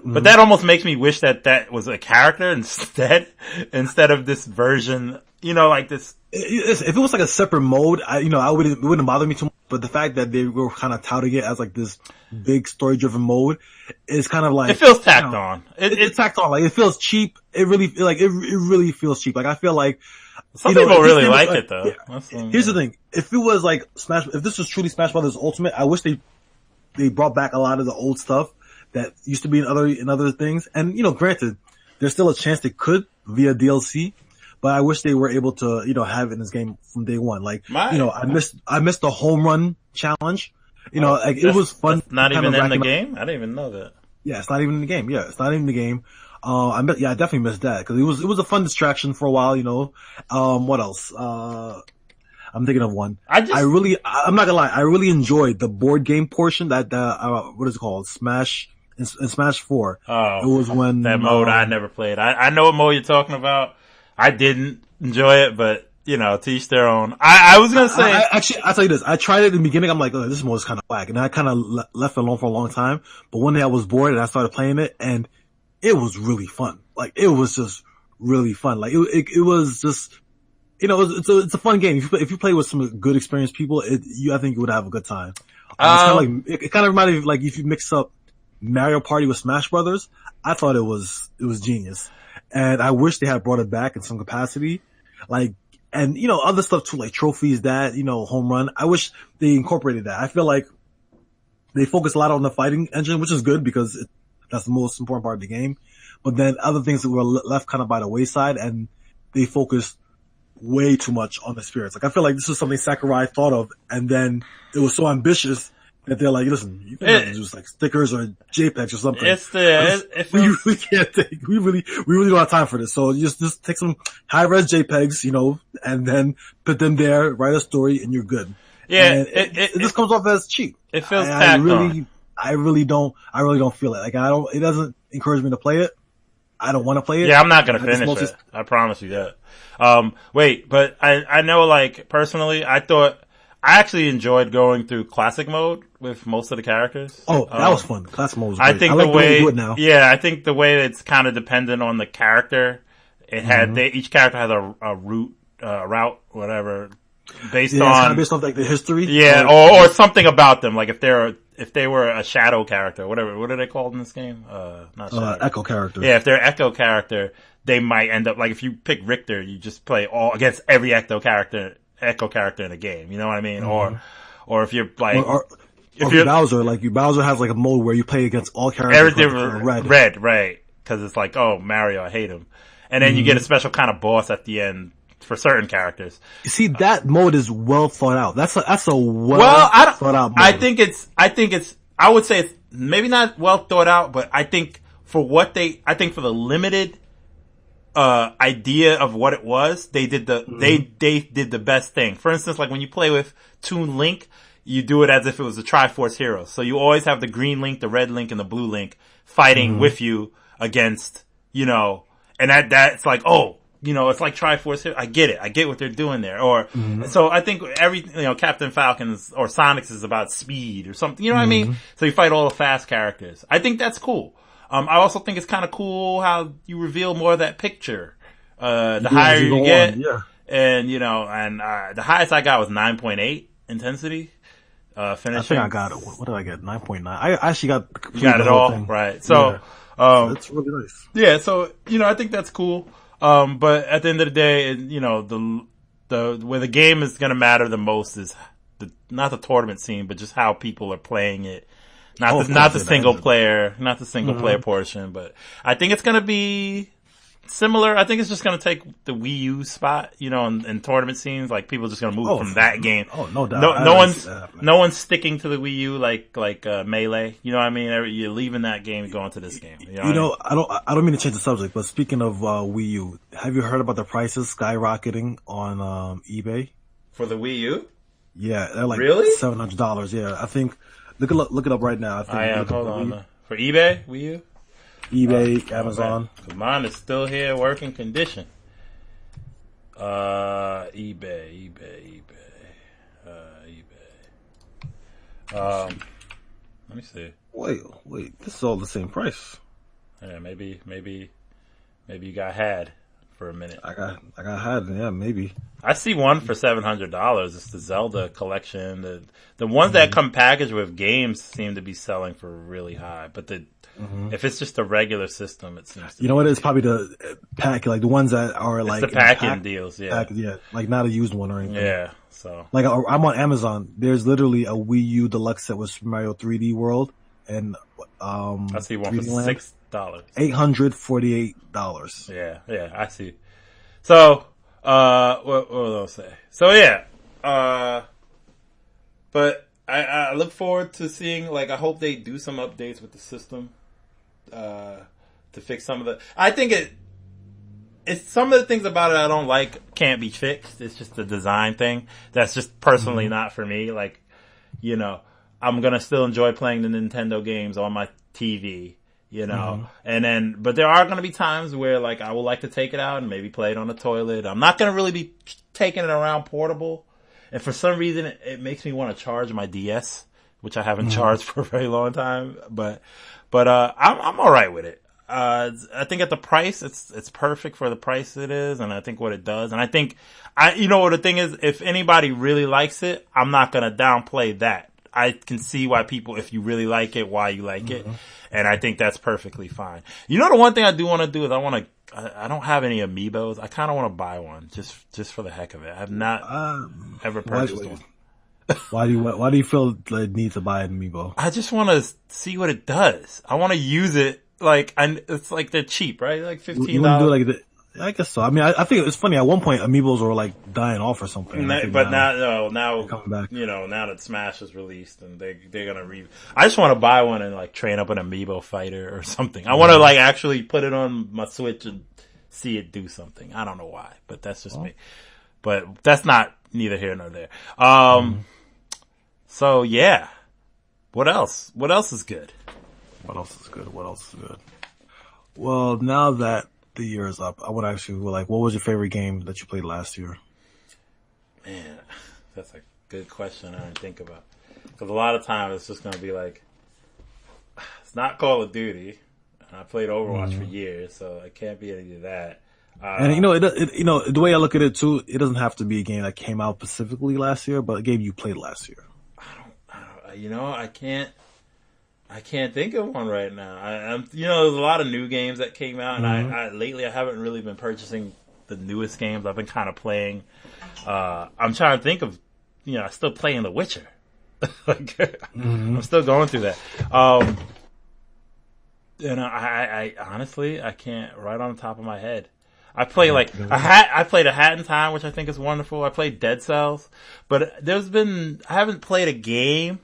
but that almost makes me wish that was a character instead of this version, like this If it was like a separate mode, it wouldn't bother me too much. But the fact that they were kind of touting it as like this big story driven mode is kind of like it feels tacked on. It's tacked on. Like it feels cheap. It really feels cheap. Like I feel like some people really like it though. Yeah. Here's the thing: if it was like if this was truly Smash Brothers Ultimate, I wish they brought back a lot of the old stuff that used to be in other things. And granted, there's still a chance they could via DLC. But I wish they were able to, have it in this game from day one. Like, I missed the home run challenge. It was fun. Not even in the game? I didn't even know that. Yeah, it's not even in the game. Yeah, it's not even in the game. I definitely missed that because it was a fun distraction for a while, what else? I'm thinking of one. I'm not gonna lie, I really enjoyed the board game portion that, what is it called? Smash, in Smash 4. Oh. It was when. That mode I never played. I know what mode you're talking about. I didn't enjoy it, but to each their own. I was gonna say, I'll tell you this. I tried it in the beginning. I'm like, oh, this mode is kind of whack, and I kind of left it alone for a long time. But one day I was bored and I started playing it, and it was really fun. Like it was just really fun. Like it was just, it's a fun game. If you play with some good experienced people, I think you would have a good time. It kind of reminded me of like if you mix up Mario Party with Smash Brothers. I thought it was genius. And I wish they had brought it back in some capacity. Like, and other stuff too, like trophies, home run. I wish they incorporated that. I feel like they focus a lot on the fighting engine, which is good because that's the most important part of the game. But then other things that were left kind of by the wayside, and they focused way too much on the spirits. Like, I feel like this was something Sakurai thought of, and then it was so ambitious that they're like, listen, you can have to use like stickers or JPEGs or something. We really can't take, we really don't have time for this. So just take some high res JPEGs, and then put them there, write a story, and you're good. Yeah. And it just comes off as cheap. It feels tacked on. I really don't feel it. Like it doesn't encourage me to play it. I don't want to play it. Yeah, I'm not gonna finish it. I promise you that. Wait, but I know, like, personally, I actually enjoyed going through classic mode with most of the characters. Oh, that was fun. Classic mode was great. I think the way they do it now. Yeah, I think the way it's kind of dependent on the character. It had each character has a route, whatever, based on kind of based off like the history. Yeah, or something about them. Like if they were a shadow character, whatever. What are they called in this game? Not shadow. Echo character. Yeah, if they're Echo character, they might end up like if you pick Richter, you just play all against every Echo character in the game. You know what I mean? Or if you're like, if you're Bowser, like Bowser has like a mode where you play against all characters. Red, right? Because it's like, oh, Mario, I hate him, and then you get a special kind of boss at the end for certain characters. You see, that mode is well thought out. That's a thought out mode. I think it's. I would say it's maybe not well thought out, but I think for the limited idea of what it was, they did they did the best thing. For instance, like when you play with Toon Link, you do it as if it was a Triforce hero. So you always have the green Link, the red Link, and the blue Link fighting with you against, and that's like, oh, it's like Triforce hero. I get it. I get what they're doing there. Or, so I think Captain Falcon's or Sonic's is about speed or something. You know what I mean? So you fight all the fast characters. I think that's cool. I also think it's kind of cool how you reveal more of that picture, the higher you get. And, the highest I got was 9.8 intensity, finishing. I think I got it. What did I get? 9.9. I actually got you got it all, thing. Right. So, it's really nice. Yeah. So, I think that's cool. But at the end of the day, where the game is going to matter the most is not the tournament scene, but just how people are playing it. Not the single player portion, but I think it's going to be similar. I think it's just going to take the Wii U spot, in tournament scenes. Like people are just going to move from that game. Oh, no doubt. No one's sticking to the Wii U like Melee. You know what I mean? You're leaving that game and going to this game. I don't mean to change the subject, but speaking of Wii U, have you heard about the prices skyrocketing on eBay for the Wii U? Yeah, they're like really $700. Yeah, I think. Look it up right now. I am. Hold on. For eBay, Wii U? eBay, Amazon. Okay. Mine is still here, working condition. eBay. Let me see. Wait. This is all the same price. Yeah, maybe you got had for a minute. I had, yeah, maybe. I see one for $700. It's the Zelda collection. The ones that come packaged with games seem to be selling for really high. But if it's just a regular system, it seems to You know what? It's probably the pack, like the ones that are like the pack-in deals, yeah. Yeah, like not a used one or anything. Yeah, so. Like I'm on Amazon. There's literally a Wii U deluxe set with Super Mario 3D World and I see one for $6. $848. Yeah, I see. So, what will I say? So yeah, but I look forward to seeing, like, I hope they do some updates with the system, to fix some of the, I think it's some of the things about it I don't like can't be fixed. It's just a design thing. That's just personally not for me. Like, you know, I'm gonna still enjoy playing the Nintendo games on my TV, you know, and then, but there are gonna be times where, like, I would like to take it out and maybe play it on the toilet. I'm not gonna really be taking it around portable. And for some reason, it makes me want to charge my DS, which I haven't charged for a very long time. But I'm all right with it. I think at the price, it's perfect for the price it is, and I think what it does. And I think you know what the thing is, if anybody really likes it, I'm not gonna downplay that. I can see why people, if you really like it, why you like it, and I think that's perfectly fine. You know, the one thing I do want to do is I don't have any amiibos. I kind of want to buy one just for the heck of it. I have not ever purchased one. Why do you feel the need to buy an amiibo? I just want to see what it does. I want to use it. Like, and it's like they're cheap, right? Like $15. I guess so. I mean, I think it's funny. At one point, amiibos were like dying off or something. But now coming back. You know, now that Smash is released and they're gonna I just want to buy one and like train up an amiibo fighter or something. I want to like actually put it on my Switch and see it do something. I don't know why, but that's just me. But that's not neither here nor there. So yeah. What else? What else is good? What else is good? Well, now that the year is up, I would ask you, like, what was your favorite game that you played last year? Man, that's a good question I didn't think about. Because a lot of times it's just going to be like, it's not Call of Duty. I played Overwatch for years, so it can't be any of that. And you know, you know, the way I look at it too, it doesn't have to be a game that came out specifically last year, but a game you played last year. You know, I can't think of one right now. I'm you know, there's a lot of new games that came out, and lately I haven't really been purchasing the newest games. I've been kind of playing. I'm trying to think of, you know, I'm still playing The Witcher. Like, I'm still going through that. You know, I honestly, I can't right on the top of my head. I play I played A Hat in Time, which I think is wonderful. I played Dead Cells, but I haven't played a game.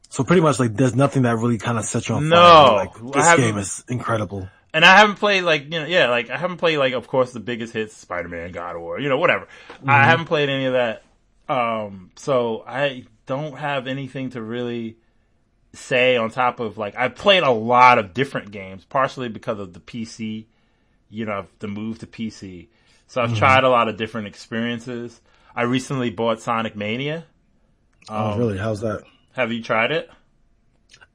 So pretty much, like, there's nothing that really kind of sets you on fire. No, like, this game is incredible. And I haven't played, like, you know, yeah, like, I haven't played, like, of course, the biggest hits, Spider-Man, God of War, you know, whatever. I haven't played any of that. So I don't have anything to really say on top of, like, I've played a lot of different games, partially because of the PC, you know, the move to PC. So I've tried a lot of different experiences. I recently bought Sonic Mania. Oh, really? How's that? Have you tried it?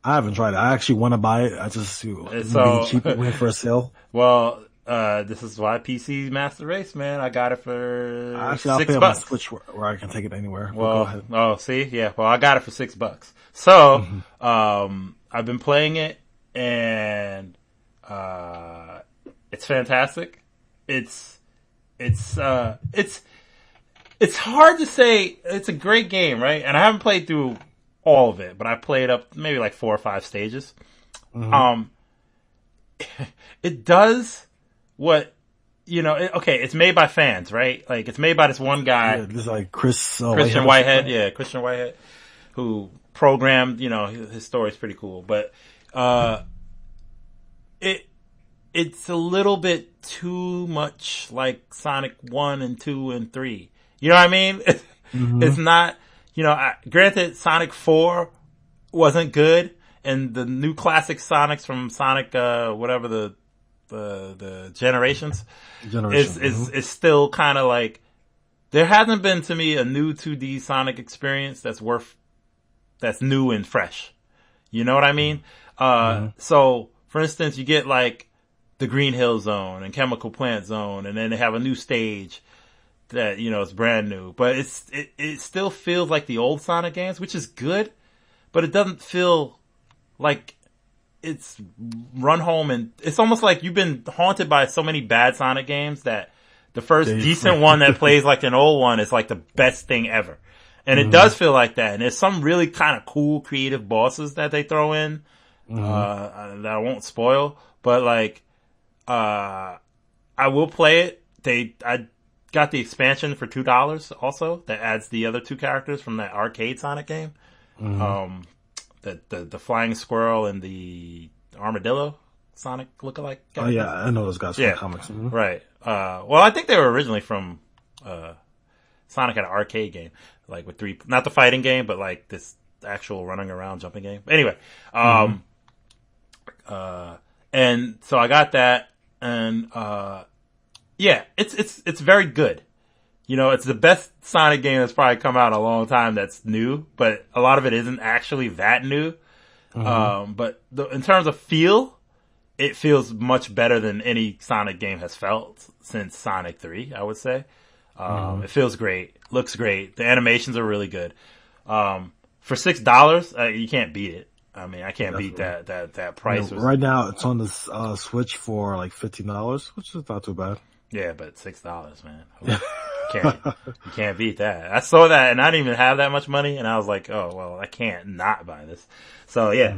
I haven't tried it. I actually want to buy it. I just cheap went for a sale. Well, this is why PC Master Race, man. I got it for actually, I'll pay on my Switch where I can take it anywhere. Well, go ahead. See, yeah. Well, I got it for $6. So, I've been playing it, and it's fantastic. It's hard to say. It's a great game, right? And I haven't played through all of it, but I played up maybe like 4 or 5 stages. It does what, you know, it's made by fans, right? Like, it's made by this one guy. Yeah, this is like Christian Whitehead. Yeah, Christian Whitehead, who programmed, you know, his story is pretty cool. But it's a little bit too much like Sonic 1 and 2 and 3. You know what I mean? It's not... You know, granted, Sonic 4 wasn't good, and the new classic Sonics from Sonic, whatever the Generations is still kind of like, there hasn't been to me a new 2D Sonic experience that's new and fresh. You know what I mean? So, for instance, you get like the Green Hill Zone and Chemical Plant Zone, and then they have a new stage that, you know, is brand new. But it still feels like the old Sonic games, which is good, but it doesn't feel like it's run home, and it's almost like you've been haunted by so many bad Sonic games that the first decent one that plays like an old one is like the best thing ever. And it does feel like that. And there's some really kind of cool creative bosses that they throw in, that I won't spoil, but like, I will play it. I got the expansion for $2 also that adds the other 2 characters from that arcade Sonic game. The flying squirrel and the armadillo Sonic lookalike characters. Oh yeah, I know those guys from comics. Right. Well, I think they were originally from Sonic had an arcade game, like with 3, not the fighting game, but like this actual running around jumping game. Anyway, and so I got that, and yeah, it's very good. You know, it's the best Sonic game that's probably come out in a long time that's new, but a lot of it isn't actually that new. But in terms of feel, it feels much better than any Sonic game has felt since Sonic 3, I would say. It feels great, looks great. The animations are really good. For $6, you can't beat it. I mean, I can't beat that price. Right now, it's on the Switch for like $15, which is not too bad. Yeah, but $6, man. You can't beat that. I saw that and I didn't even have that much money, and I was like, oh well, I can't not buy this. So yeah.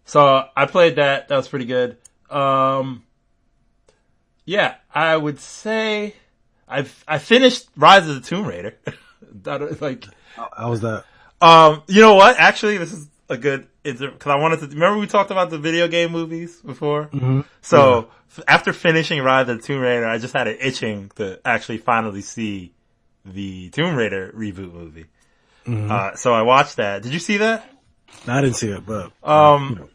So I played that. That was pretty good. Yeah, I would say I finished Rise of the Tomb Raider. Like, how was that? You know what? Actually, this is a good, because I wanted to, remember we talked about the video game movies before? So after finishing Rise of the Tomb Raider, I just had an itching to actually finally see the Tomb Raider reboot movie. So I watched that. Did you see that? No, I didn't see it, but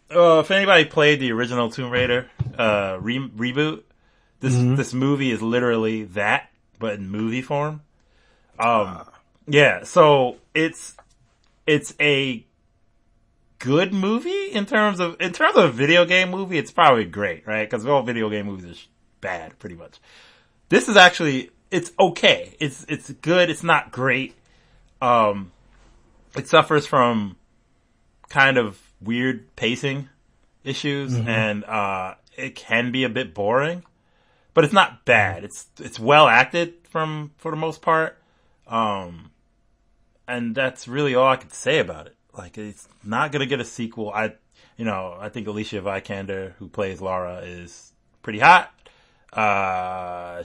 if anybody played the original Tomb Raider reboot, this movie is literally that, but in movie form. Yeah, so it's a good movie in terms of a video game movie. It's probably great, right? Because all video game movies are bad, pretty much. This is actually, it's okay. It's good. It's not great. It suffers from kind of weird pacing issues, and it can be a bit boring, but it's not bad. It's well acted for the most part, and that's really all I could say about it. Like, it's not gonna get a sequel. I think Alicia Vikander, who plays Laura, is pretty hot.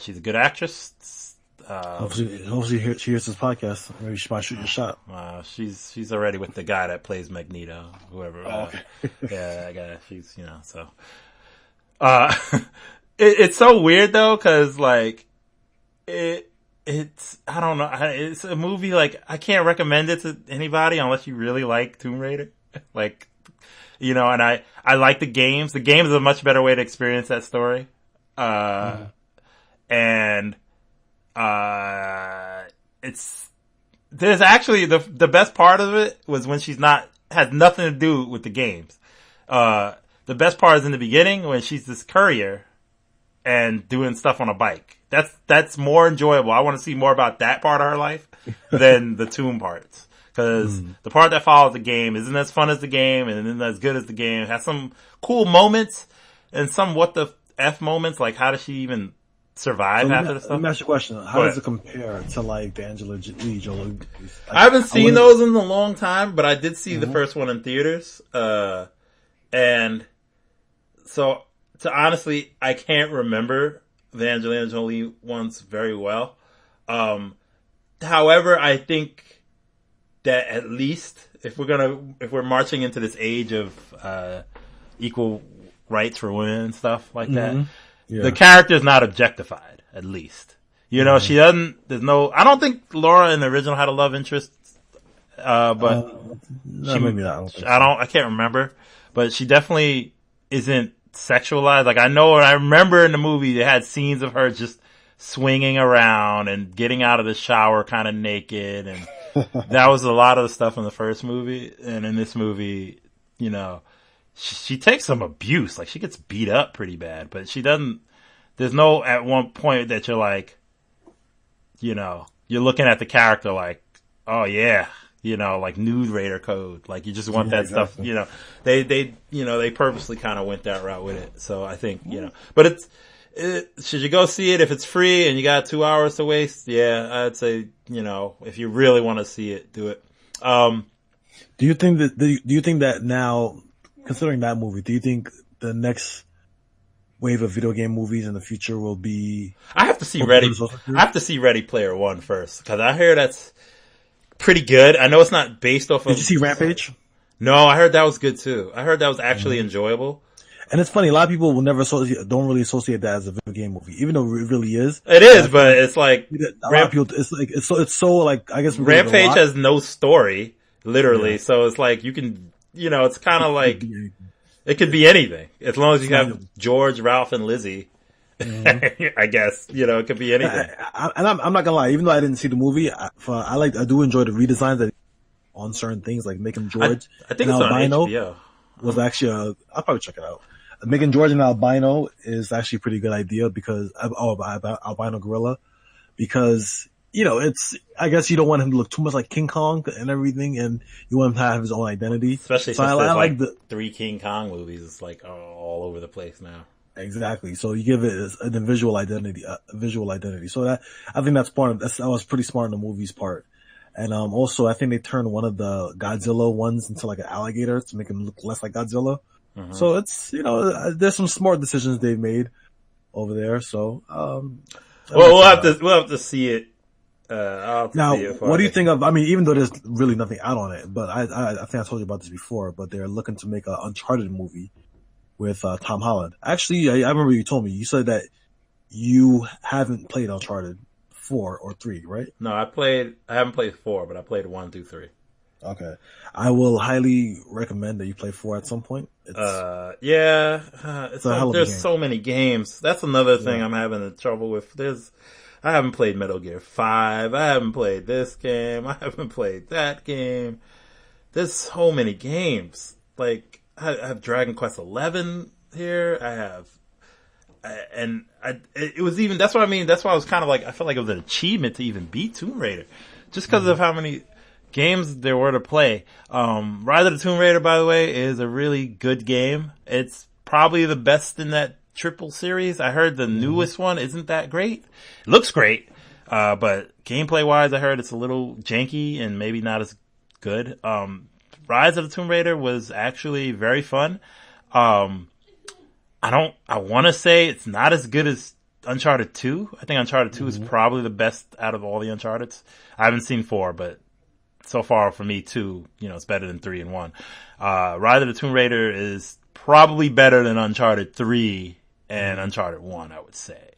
She's a good actress. Hopefully she hears this podcast. Maybe she might shoot your shot. She's already with the guy that plays Magneto, whoever. Okay. Yeah, that guy. She's, so. It's so weird though, cause like, it's, I don't know, it's a movie, like, I can't recommend it to anybody unless you really like Tomb Raider. Like, and I like the games. The games is a much better way to experience that story. And, there's actually, the best part of it was when has nothing to do with the games. The best part is in the beginning when she's this courier and doing stuff on a bike. That's more enjoyable. I want to see more about that part of her life than the tomb parts. Cause the part that follows the game isn't as fun as the game and isn't as good as the game. It has some cool moments and some what the F moments, like how does she even survive after the stuff? Let me ask you a question. How does it compare to like the Angela Jolie movies? Like, I haven't seen those in a long time, but I did see the first one in theaters. And so, honestly, I can't remember the Angelina Jolie ones very well. However, I think that at least if we're marching into this age of equal rights for women and stuff like that, the character is not objectified. At least, she doesn't. I don't think Laura in the original had a love interest, but maybe not. I can't remember, but she definitely isn't sexualized. Like, I remember in the movie they had scenes of her just swinging around and getting out of the shower kind of naked, and that was a lot of the stuff in the first movie. And in this movie, she takes some abuse. Like, she gets beat up pretty bad, but she doesn't. There's no at one point that you're like, you know, you're looking at the character like, oh yeah, you know, like Nude Raider code. Like, you just want that stuff. You know, they purposely kind of went that route with it. So I think, you know, but should you go see it if it's free and you got 2 hours to waste? Yeah, I'd say, you know, if you really want to see it, do it. Do you think that now, considering that movie, do you think the next wave of video game movies in the future will be? I have to see Ready Player One first, because I hear that's pretty good. I know it's not based off of. Did you see Rampage? No, I heard that was good too. I heard that was actually enjoyable. And it's funny, a lot of people will don't really associate that as a video game movie, even though it really is. It is, but it's like a lot of people. It's so like, I guess Rampage has no story, literally. Yeah. So it's like you can, you know, it's kind of like it could be anything as long as you have George, Ralph, and Lizzie. Mm-hmm. I guess, you know, it could be anything. And I'm not gonna lie, even though I didn't see the movie, I do enjoy the redesigns that on certain things, like making George. I think it's albino on HBO. Was actually I'll probably check it out. Making George an albino is actually a pretty good idea because albino gorilla, because, you know, I guess you don't want him to look too much like King Kong and everything, and you want him to have his own identity. Especially since there's like the 3 King Kong movies. It's like all over the place now. Exactly. So you give it a visual identity. So that, I think that was pretty smart on the movie's part. And also, I think they turned one of the Godzilla ones into like an alligator to make him look less like Godzilla. Mm-hmm. So it's, you know, there's some smart decisions they've made over there. So, we'll have to see it. Now, what do you think of? I mean, even though there's really nothing out on it, but I think I told you about this before. But they're looking to make an Uncharted movie with Tom Holland. Actually, I remember you told me, you said that you haven't played Uncharted 4 or 3, right? No, I haven't played 4, but I played 1 through 3. Okay. I will highly recommend that you play 4 at some point. There's so many games. That's another thing I'm having trouble with. I haven't played Metal Gear 5. I haven't played this game. I haven't played that game. There's so many games. Like, I have Dragon Quest 11 here. It was even, that's what I mean. That's why I was kind of like, I felt like it was an achievement to even beat Tomb Raider. Just because of how many games there were to play. Rise of the Tomb Raider, by the way, is a really good game. It's probably the best in that triple series. I heard the newest one isn't that great. It looks great. But gameplay wise, I heard it's a little janky and maybe not as good. Rise of the Tomb Raider was actually very fun. I want to say it's not as good as Uncharted 2. I think Uncharted 2 is probably the best out of all the Uncharteds. I haven't seen 4, but so far for me 2, you know, it's better than 3 and 1. Rise of the Tomb Raider is probably better than Uncharted 3 and Uncharted 1, I would say.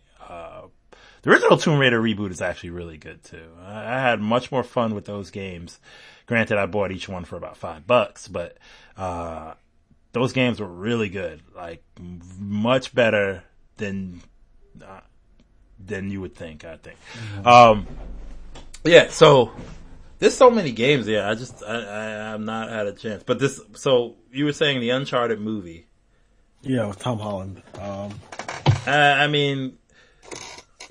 The original Tomb Raider reboot is actually really good too. I had much more fun with those games. Granted, I bought each one for about $5, but those games were really good. Like, much better than you would think, I think. Yeah, so there's so many games. Yeah, I've not had a chance. But so you were saying the Uncharted movie. Yeah, with Tom Holland. I mean,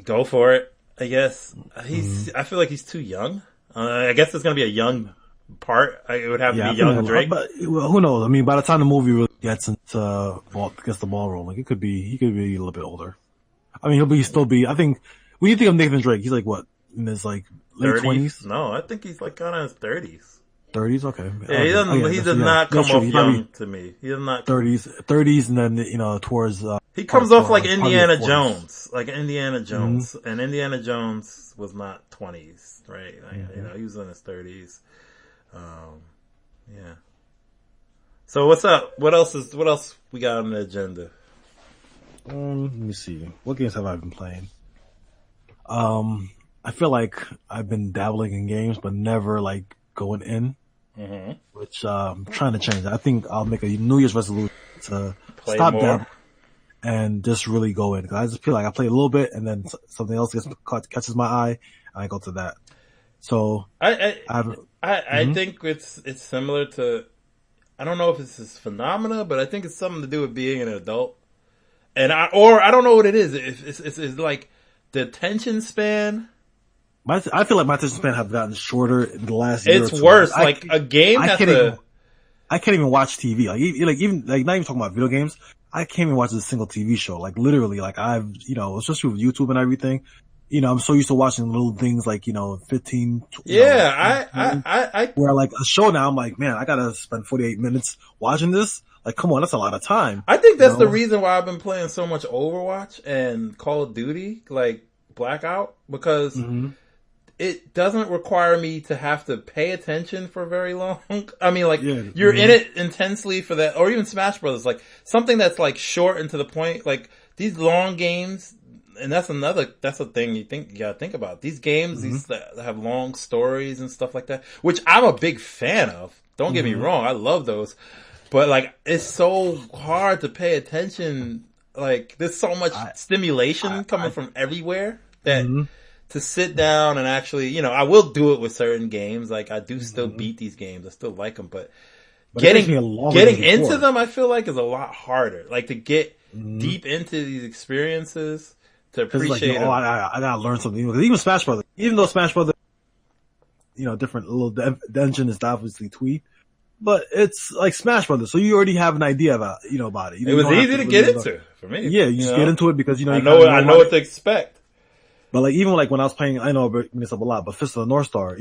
go for it, I guess. I feel like he's too young. I guess there's going to be a young part. It would have to be young Drake. But who knows? I mean, by the time the movie really gets the ball rolling, he could be a little bit older. I mean, I think, when you think of Nathan Drake, he's like what? In his like late 20s? No, I think he's like kind of in his 30s. 30s? Okay. Yeah, he does not come off young to me. He does not. 30s and then, you know, towards, he comes off like Indiana Jones. Like Indiana Jones. Mm-hmm. And Indiana Jones was not 20s, right? Like, you know, he was in his 30s. Yeah. So what's up? What else we got on the agenda? Let me see. What games have I been playing? I feel like I've been dabbling in games, but never like going in, which I'm trying to change. I think I'll make a New Year's resolution to stop dabbling and just really go in. Cause I just feel like I play a little bit and then something else catches my eye and I go to that. So I think it's similar to, I don't know if it's this phenomena, but I think it's something to do with being an adult. And I don't know what it is. It's like the attention span. I feel like my attention span have gotten shorter in the last year. It's worse. Like a game has to. I can't even watch TV. Not even talking about video games. I can't even watch a single TV show. Like literally, like especially with YouTube and everything. I'm so used to watching little things like 15. I where like a show now, I'm like, man, I gotta spend 48 minutes watching this. Like, come on, that's a lot of time. I think that's the reason why I've been playing so much Overwatch and Call of Duty, like Blackout, because it doesn't require me to have to pay attention for very long. I mean, like, you're in it intensely for that, or even Smash Brothers, like, something that's, like, short and to the point. Like, these long games, and that's a thing you gotta think about. These games, these that have long stories and stuff like that, which I'm a big fan of. Don't get me wrong, I love those. But, like, it's so hard to pay attention. Like, there's so much stimulation coming from everywhere that to sit down and actually, I will do it with certain games. Like, I do still beat these games. I still like them. But getting into them, I feel like, is a lot harder. Like, to get deep into these experiences, to appreciate them. I gotta learn something. Because even Smash Brothers, even though Smash Brothers, different little, the engine is obviously tweaked. But it's like Smash Brothers, so you already have an idea about it. It was easy to get into for me. Yeah, you just get into it because I know what to expect. But like even like when I was playing, I know I bring this up a lot, but Fist of the North Star,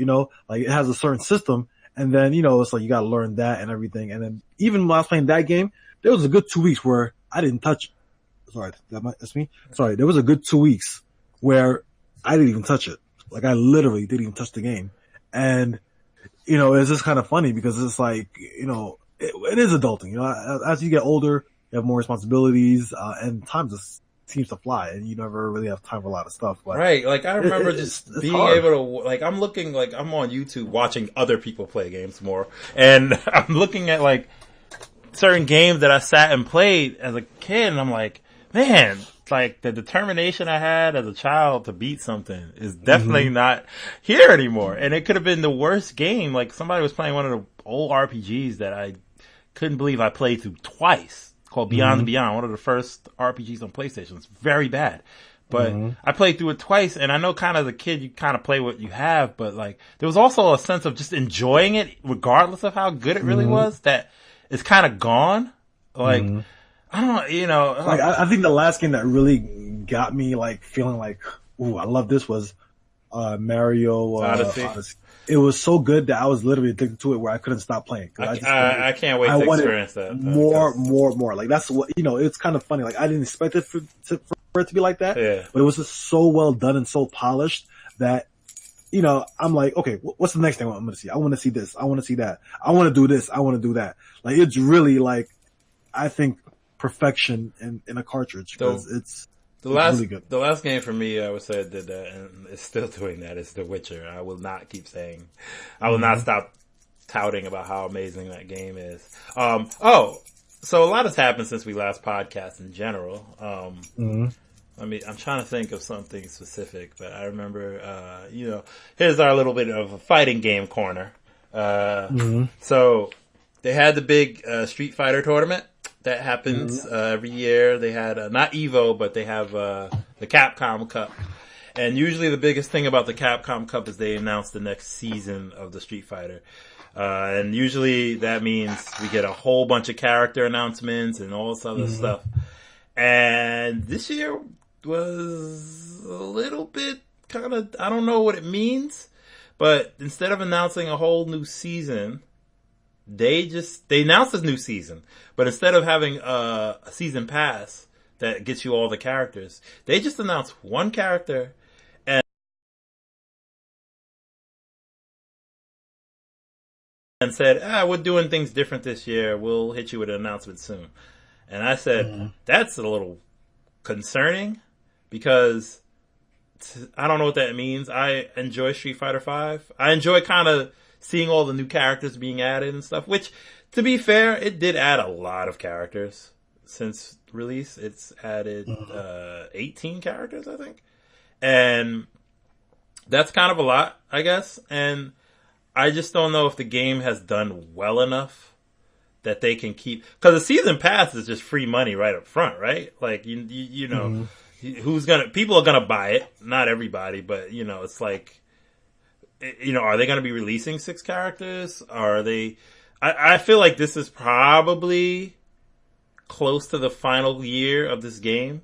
like it has a certain system, and then it's like you got to learn that and everything. And then even when I was playing that game, there was a good 2 weeks where I didn't touch. Sorry, that's me. Sorry, there was a good 2 weeks where I didn't even touch it. Like I literally didn't even touch the game, and. It's just kind of funny because it's like, it is adulting. As you get older, you have more responsibilities, and time just seems to fly, and you never really have time for a lot of stuff. But right. Like, I remember just being able to, like, I'm looking, like, I'm on YouTube watching other people play games more, and I'm looking at, like, certain games that I sat and played as a kid, and I'm like, man, like, the determination I had as a child to beat something is definitely not here anymore. And it could have been the worst game. Like, somebody was playing one of the old RPGs that I couldn't believe I played through twice, called Beyond and Beyond, one of the first RPGs on PlayStation. It's very bad. But I played through it twice, and I know kind of as a kid, you kind of play what you have, but, like, there was also a sense of just enjoying it, regardless of how good it really was, that is kind of gone. Like, I don't, like I think the last game that really got me like feeling like, ooh, I love this was Mario Odyssey. It was so good that I was literally addicted to it where I couldn't stop playing. I can't wait to experience that. More. Like that's what it's kind of funny. Like I didn't expect it for it to be like that. Yeah. But it was just so well done and so polished that I'm like, okay, what's the next thing I'm going to see? I want to see this. I want to see that. I want to do this. I want to do that. Like it's really like, I think. Perfection in a cartridge because it's really good. The last game for me, I would say, did that, and it's still doing that. Is The Witcher. I will not keep saying, I will not stop touting about how amazing that game is. So a lot has happened since we last podcast in general. I mean, I'm trying to think of something specific, but I remember, here's our little bit of a fighting game corner. So they had the big Street Fighter tournament. That happens every year. They had not Evo, but they have the Capcom Cup. And usually the biggest thing about the Capcom Cup is they announce the next season of the Street Fighter. And usually that means we get a whole bunch of character announcements and all this other stuff. And this year was a little bit kind of, I don't know what it means, but instead of announcing a whole new season, they announced this new season, but instead of having a season pass that gets you all the characters, they just announced one character and said, we're doing things different this year. We'll hit you with an announcement soon. And I said, that's a little concerning because I don't know what that means. I enjoy Street Fighter V. I enjoy kind of seeing all the new characters being added and stuff, which, to be fair, it did add a lot of characters since release. It's added 18 characters, I think. And that's kind of a lot, I guess. And I just don't know if the game has done well enough that they can keep, because the season pass is just free money right up front, right? Like you know, people are gonna buy it. Not everybody, but you know, it's like, you know, are they gonna be releasing 6 characters? Or are they? I feel like this is probably close to the final year of this game.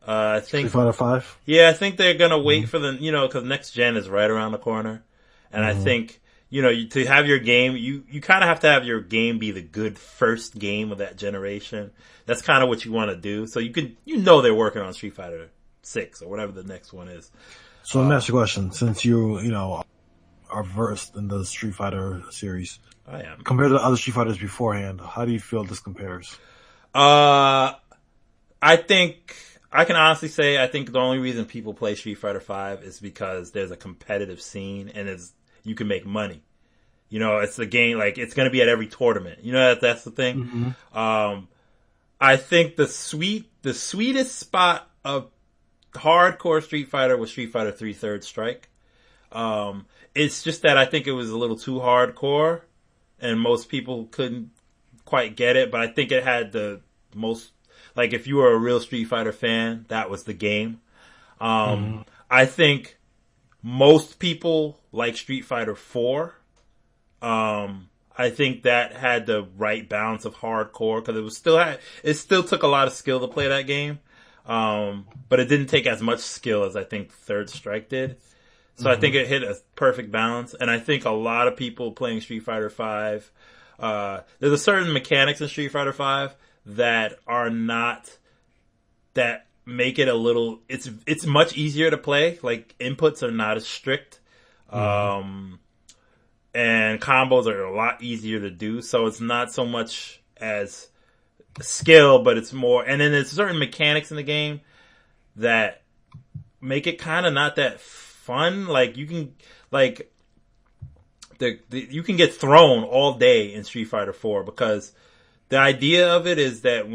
I think Street Fighter 5. Yeah, I think they're gonna wait for the, you know, because next gen is right around the corner, and I think, you know, to have your game, you kind of have to have your game be the good first game of that generation. That's kind of what you want to do. So you know they're working on Street Fighter 6 or whatever the next one is. So let me ask you a question. Since you know, are versed in the Street Fighter series, I am. Compared to other Street Fighters beforehand, how do you feel this compares? I think I can honestly say I think the only reason people play Street Fighter 5 is because there's a competitive scene and you can make money. You know, it's a game, like, it's going to be at every tournament. You know, that's the thing. I think the sweetest spot of hardcore Street Fighter was Street Fighter 3 Third Strike. It's just that I think it was a little too hardcore and most people couldn't quite get it, but I think it had the most, like, if you were a real Street Fighter fan, that was the game. I think most people like Street Fighter 4. I think that had the right balance of hardcore because it still took a lot of skill to play that game. But it didn't take as much skill as I think Third Strike did. So I think it hit a perfect balance. And I think a lot of people playing Street Fighter 5, there's a certain mechanics in Street Fighter 5 that are not, that make it a little, it's much easier to play. Like, inputs are not as strict. And combos are a lot easier to do. So it's not so much as skill, but it's more, and then there's certain mechanics in the game that make it kind of not that fun. Like, you can, like, you can get thrown all day in Street Fighter 4 because the idea of it is that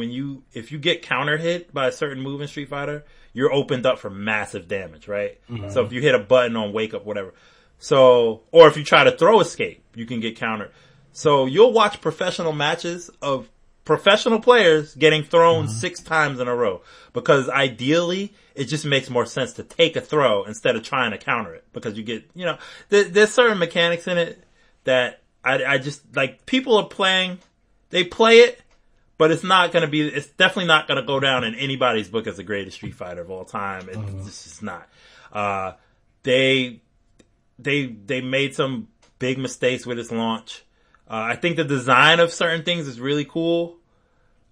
if you get counter hit by a certain move in Street Fighter, you're opened up for massive damage, right? So if you hit a button on wake up, whatever. So, or if you try to throw escape, you can get countered. So you'll watch professional matches of professional players getting thrown 6 times in a row because ideally it just makes more sense to take a throw instead of trying to counter it because you get, you know, there's certain mechanics in it that I just, like, people are playing, they play it, but it's definitely not going to go down in anybody's book as the greatest Street Fighter of all time. It's just not. They made some big mistakes with its launch. I think the design of certain things is really cool.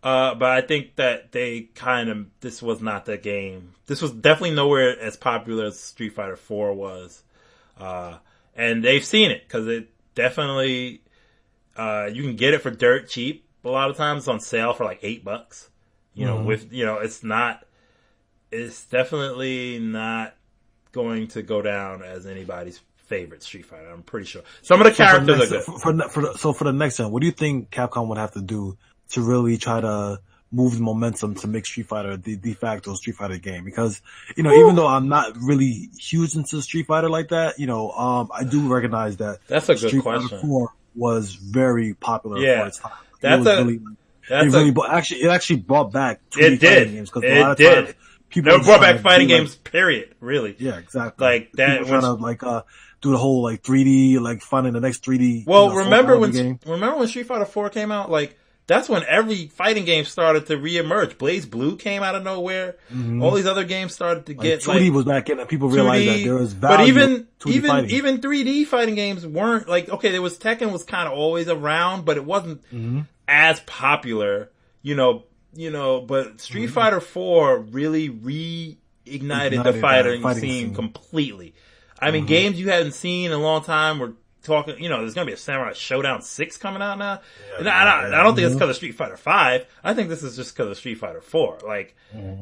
But I think that this was not the game. This was definitely nowhere as popular as Street Fighter 4 was. And they've seen it because it definitely, you can get it for dirt cheap. A lot of times it's on sale for like $8. You know, it's definitely not going to go down as anybody's favorite Street Fighter. I'm pretty sure. Some of the characters are good. So for the next one, what do you think Capcom would have to do to really try to move the momentum to make Street Fighter the de facto Street Fighter game? Because, you know, even though I'm not really huge into Street Fighter like that, you know, I do recognize that that's a good Street question. Fighter 4 was very popular for its time. It actually brought back 2D fighting games because a lot of times people never brought back fighting games. Period. Really. Yeah, exactly. Like that. People trying to do the whole like 3D, like finding the next 3D. Well, remember when Street Fighter 4 came out? Like, that's when every fighting game started to reemerge. Blaze Blue came out of nowhere. All these other games started to get 2D was back in, and people realized that there was value. But even 3D fighting games weren't like, okay. There was Tekken was kind of always around, but it wasn't as popular. You know. But Street Fighter 4 really reignited the fighting scene completely. I mean, games you hadn't seen in a long time were talking, you know, there's going to be a Samurai Showdown 6 coming out now. I don't think it's because of Street Fighter 5. I think this is just because of Street Fighter 4. Like,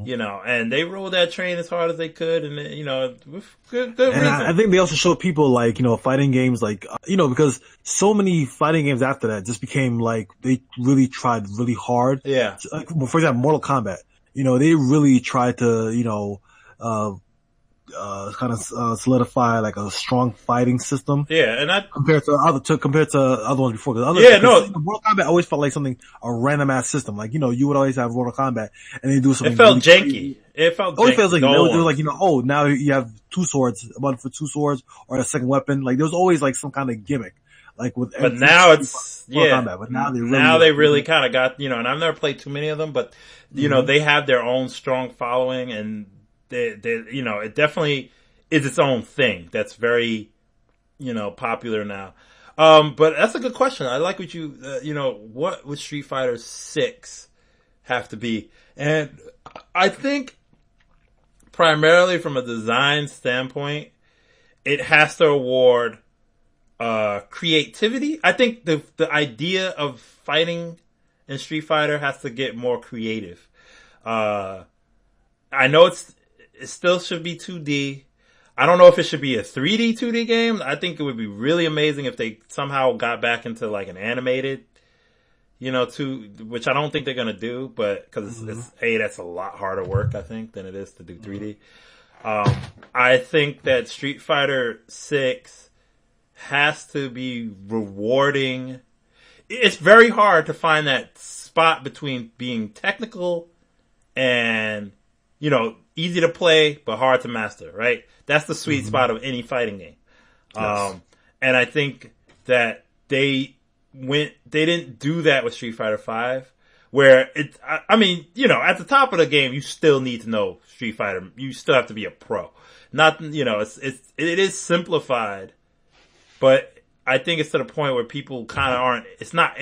you know, and they rode that train as hard as they could, and, you know, with good reason. I think they also showed people, like, you know, fighting games, like, you know, because so many fighting games after that just became, like, they really tried really hard. Yeah. Like, for example, Mortal Kombat. You know, they really tried to, you know, solidify like a strong fighting system. Yeah, and compared to other ones before. Mortal Kombat always felt like a random ass system. Like, you would always have Mortal Kombat and they do something. It felt really janky. Crazy. It felt always janky. Feels like they were like, now you have 2 swords, one for 2 swords or a second weapon. Like, there's always like some kind of gimmick. Like with, but now it's Kombat, but now they really kind of got, and I've never played too many of them, but they have their own strong following, and they it definitely is its own thing that's very popular now. But that's a good question. I like what you what would Street Fighter 6 have to be? And I think primarily from a design standpoint, it has to award creativity. I think the idea of fighting in Street Fighter has to get more creative. I know it still should be 2D. I don't know if it should be a 3D 2D game. I think it would be really amazing if they somehow got back into like an animated, which I don't think they're gonna do, but because that's a lot harder work, I think, than it is to do 3D. I think that Street Fighter 6 has to be rewarding. It's very hard to find that spot between being technical and, easy to play, but hard to master, right? That's the sweet spot of any fighting game. Yes. And I think that they didn't do that with Street Fighter 5, where at the top of the game, you still need to know Street Fighter. You still have to be a pro. Not, it is simplified, but I think it's to the point where people kind of it's not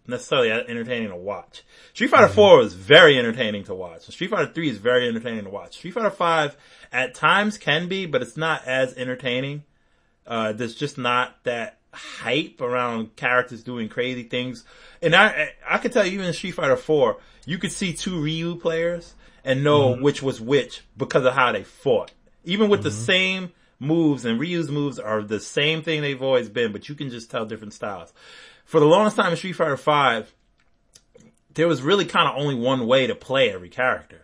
necessarily entertaining to watch. Street Fighter 4 was very entertaining to watch. Street Fighter 3 is very entertaining to watch. Street Fighter 5 at times can be, but it's not as entertaining. There's just not that hype around characters doing crazy things. And I could tell you, even in Street Fighter 4, you could see 2 Ryu players and know which was which because of how they fought. Even with the same moves, and Ryu's moves are the same thing they've always been, but you can just tell different styles. For the longest time in Street Fighter 5, there was really kind of only one way to play every character.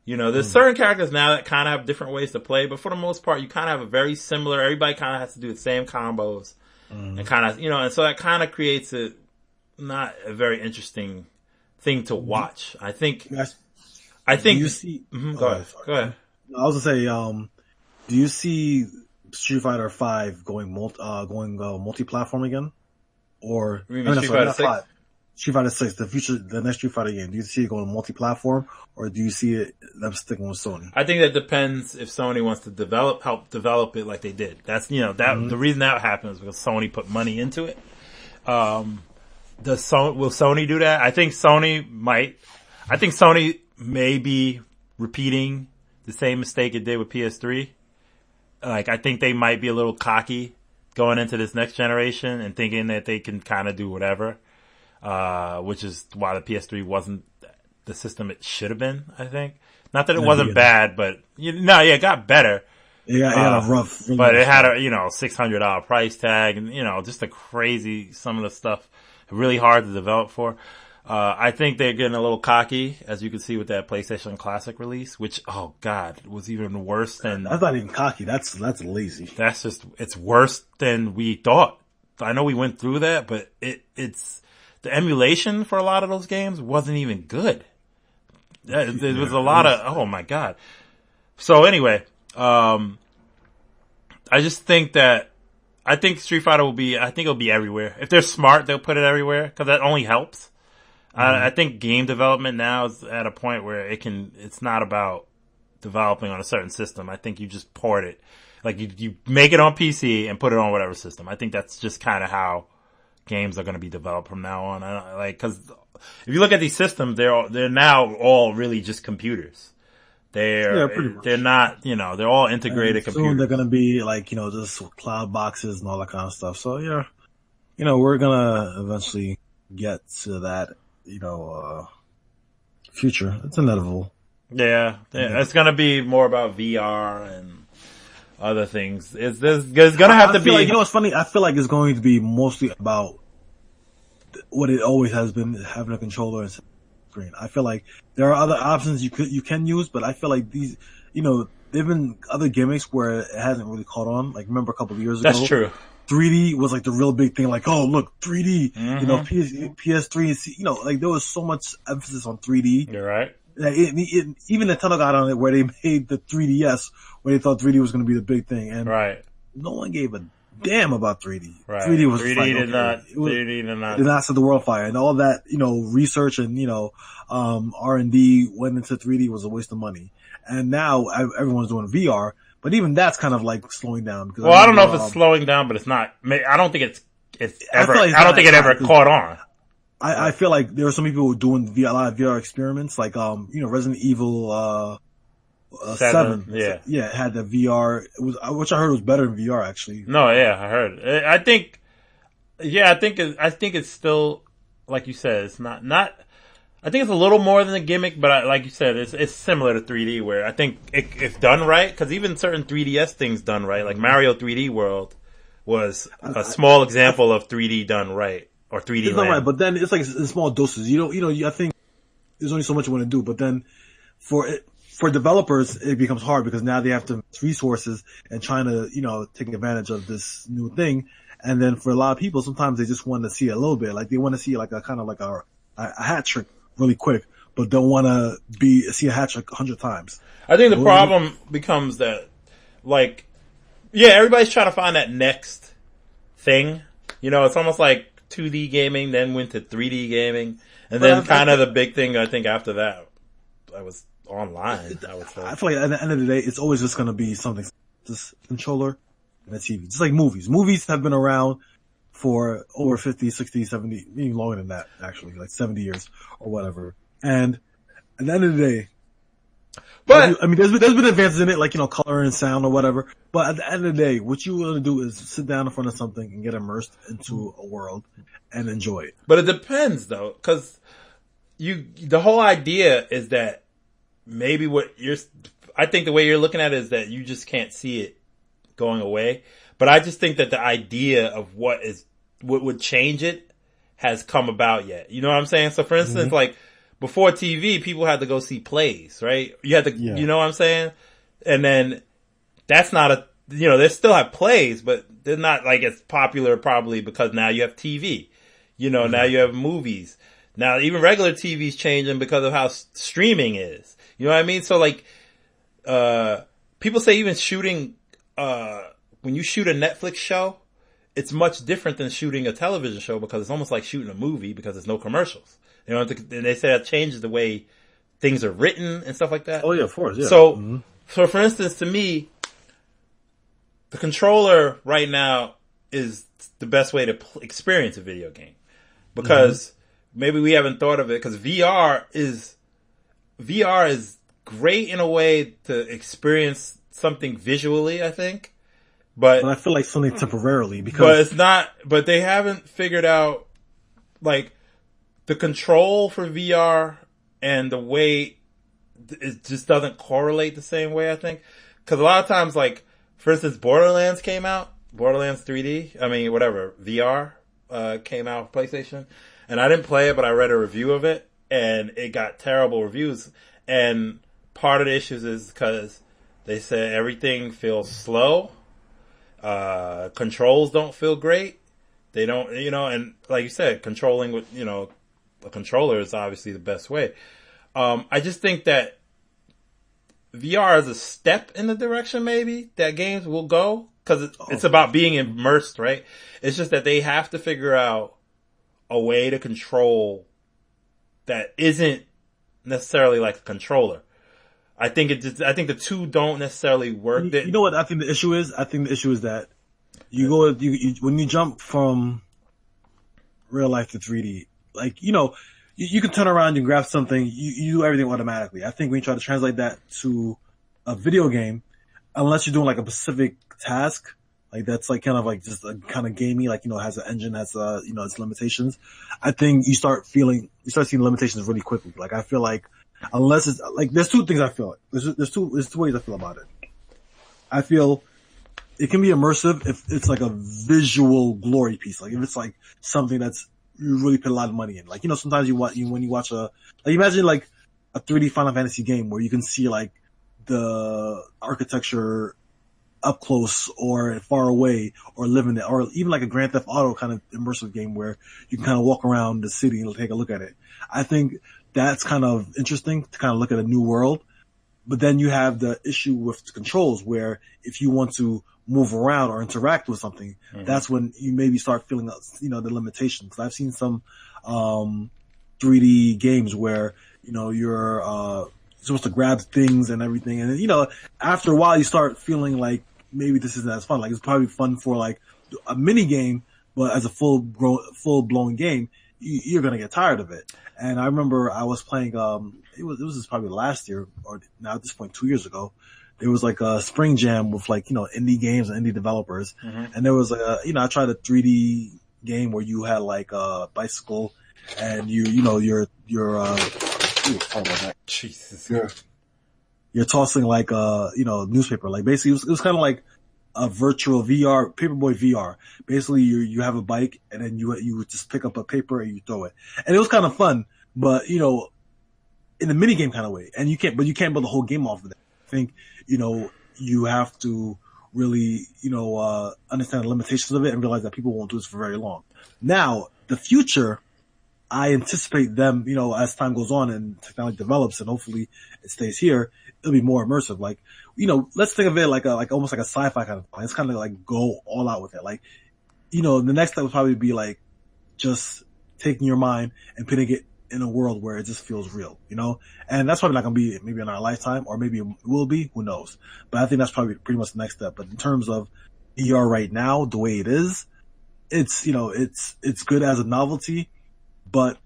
There's certain characters now that kind of have different ways to play, but for the most part, you kind of have a very similar, everybody kind of has to do the same combos, and kind of, and so that kind of creates not a very interesting thing to watch. I think. Do you see? Go ahead. I was gonna say, do you see Street Fighter 5 going multi-platform again? Or Street Fighter 6? Street Fighter 6, the next Street Fighter game. Do you see it going multi-platform, or do you see them sticking with Sony? I think that depends if Sony wants to help develop it like they did. That's the reason that happens is because Sony put money into it. Will Sony do that? I think Sony might. I think Sony may be repeating the same mistake it did with PS3. Like, I think they might be a little cocky going into this next generation and thinking that they can kind of do whatever, which is why the PS3 wasn't the system it should have been, I think. Not that it wasn't bad, but it got better. It got a rough. But it had a, $600 price tag and, just a crazy, some of the stuff really hard to develop for. I think they're getting a little cocky, as you can see with that PlayStation Classic release, which, oh god, was even worse than... That's not even cocky, that's lazy. That's just, it's worse than we thought. I know we went through that, but it's, the emulation for a lot of those games wasn't even good. There was a lot of, oh my god. So anyway, I just think I think Street Fighter it'll be everywhere. If they're smart, they'll put it everywhere, because that only helps. I think game development now is at a point where it's not about developing on a certain system. I think you just port it. Like, you make it on PC and put it on whatever system. I think that's just kind of how games are going to be developed from now on. Cause if you look at these systems, they're now all really just computers. They're not, they're all integrated computers. Soon they're going to be just cloud boxes and all that kind of stuff. So yeah, we're going to eventually get to that, future. It's inevitable. Yeah. It's going to be more about VR and other things. There's going to have to be. What's funny? I feel like it's going to be mostly about what it always has been, having a controller and screen. I feel like there are other options you can use, but I feel like these, there've been other gimmicks where it hasn't really caught on. Like remember a couple of years ago, that's true. 3D was like the real big thing. Like, oh look, 3D. Mm-hmm. You know, PS3 and you know, like there was so much emphasis on 3D. You're right. Like, even Nintendo got on it where they made the 3DS where they thought 3D was going to be the big thing, and no one gave a damn about 3D. Right. 3D was 3D like, did okay, not. it was, 3D did not set the world fire, and all that research and R&D went into 3D was a waste of money. And now everyone's doing VR, but even that's kind of like slowing down. Well, I don't know if it's slowing down, but it's not. I don't think it's ever. I don't think it ever caught on. I feel like there are some people who are doing a lot of VR experiments, like Resident Evil 7. Yeah, it had the VR. It was, which I heard was better in VR actually. No, yeah, I heard. I think it's still, like you said, it's not. I think it's a little more than a gimmick, but like you said, it's similar to 3D, where I think if done right, because even certain 3DS things done right, like Mario 3D World was a small example of 3D done right, or 3D It's Land. not right, but then it's like in small doses. I think there's only so much you want to do, but then for developers, it becomes hard because now they have to resources and trying to, take advantage of this new thing. And then for a lot of people, sometimes they just want to see a little bit, like they want to see like a kind of like a hat trick really quick, but don't want to see a hat trick 100 times. I think the problem becomes that, like, everybody's trying to find that next thing. It's almost like 2D gaming, then went to 3D gaming, and then kind of the big thing, I think, after that, I was online, I would say. I feel like at the end of the day, it's always just going to be something, just controller and a TV. Just like movies. Movies have been around for over 50, 60, 70, even longer than that, actually, like 70 years or whatever. And at the end of the day, but I mean, there's been advances in it, like, color and sound or whatever. But at the end of the day, what you want to do is sit down in front of something and get immersed into a world and enjoy it. But it depends though, because the whole idea is that maybe I think the way you're looking at it is that you just can't see it going away. But I just think that the idea of what would change it has come about yet. You know what I'm saying? So for instance, like before TV, people had to go see plays, right? You had to, you know what I'm saying? And then that's not they still have plays, but they're not like as popular probably because now you have TV. Now you have movies. Now even regular TV's changing because of how streaming is. You know what I mean? So like, people say even shooting, when you shoot a Netflix show, it's much different than shooting a television show because it's almost like shooting a movie because there's no commercials. And they say that changes the way things are written and stuff like that. Oh yeah, of course. Yeah. So for instance, to me, the controller right now is the best way to experience a video game because maybe we haven't thought of it because VR is great in a way to experience something visually, I think. But I feel like something temporarily because but it's not. But they haven't figured out like the control for VR and the way it just doesn't correlate the same way. I think because a lot of times, like for instance, Borderlands came out, Borderlands 3D. I mean, whatever VR came out for PlayStation, and I didn't play it, but I read a review of it, and it got terrible reviews. And part of the issues is because they said everything feels slow. Controls don't feel great. They don't, and like you said, controlling with, a controller is obviously the best way. I just think that VR is a step in the direction maybe that games will go because it's about being immersed, right? It's just that they have to figure out a way to control that isn't necessarily like a controller. I think the two don't necessarily work. You know what I think the issue is? I think the issue is that when you jump from real life to 3D, like, you can turn around and grab something, you do everything automatically. I think when you try to translate that to a video game, unless you're doing like a specific task, like that's like kind of like just a kind of gamey, like, has an engine, has its limitations. I think you start seeing limitations really quickly. Like I feel like, unless it's like, there's two things I feel. There's two ways I feel about it. I feel it can be immersive if it's like a visual glory piece. Like if it's like something that's you really put a lot of money in. Like, sometimes when you watch like imagine like a 3D Final Fantasy game where you can see like the architecture up close or far away, or live in it, or even like a Grand Theft Auto kind of immersive game where you can kind of walk around the city and take a look at it. I think that's kind of interesting to kind of look at a new world. But then you have the issue with controls where if you want to move around or interact with something, that's when you maybe start feeling, the limitations. I've seen some 3D games where, you're supposed to grab things and everything. And, after a while you start feeling like maybe this isn't as fun. Like it's probably fun for like a mini game, but as a full blown game, you're going to get tired of it. And I remember I was playing, it was just probably last year, or now at this point 2 years ago. There was like a spring jam with like, indie games and indie developers. And there was I tried a 3D game where you had like a bicycle and you're Jesus. You're tossing like newspaper. Like basically it was kind of like a virtual VR, Paperboy VR. Basically you have a bike and then you would just pick up a paper and you throw it. And it was kind of fun, but in a mini game kind of way. And you can't build the whole game off of that. I think, you have to really, understand the limitations of it and realize that people won't do this for very long. Now, the future, I anticipate them, as time goes on and technology develops and hopefully it stays here, it'll be more immersive. Like, let's think of it like almost like a sci-fi kind of thing. It's kind of like go all out with it. Like, the next step would probably be like just taking your mind and putting it in a world where it just feels real, and that's probably not going to be maybe in our lifetime, or maybe it will be, who knows. But I think that's probably pretty much the next step. But in terms of VR right now, the way it is, it's, it's good as a novelty, but,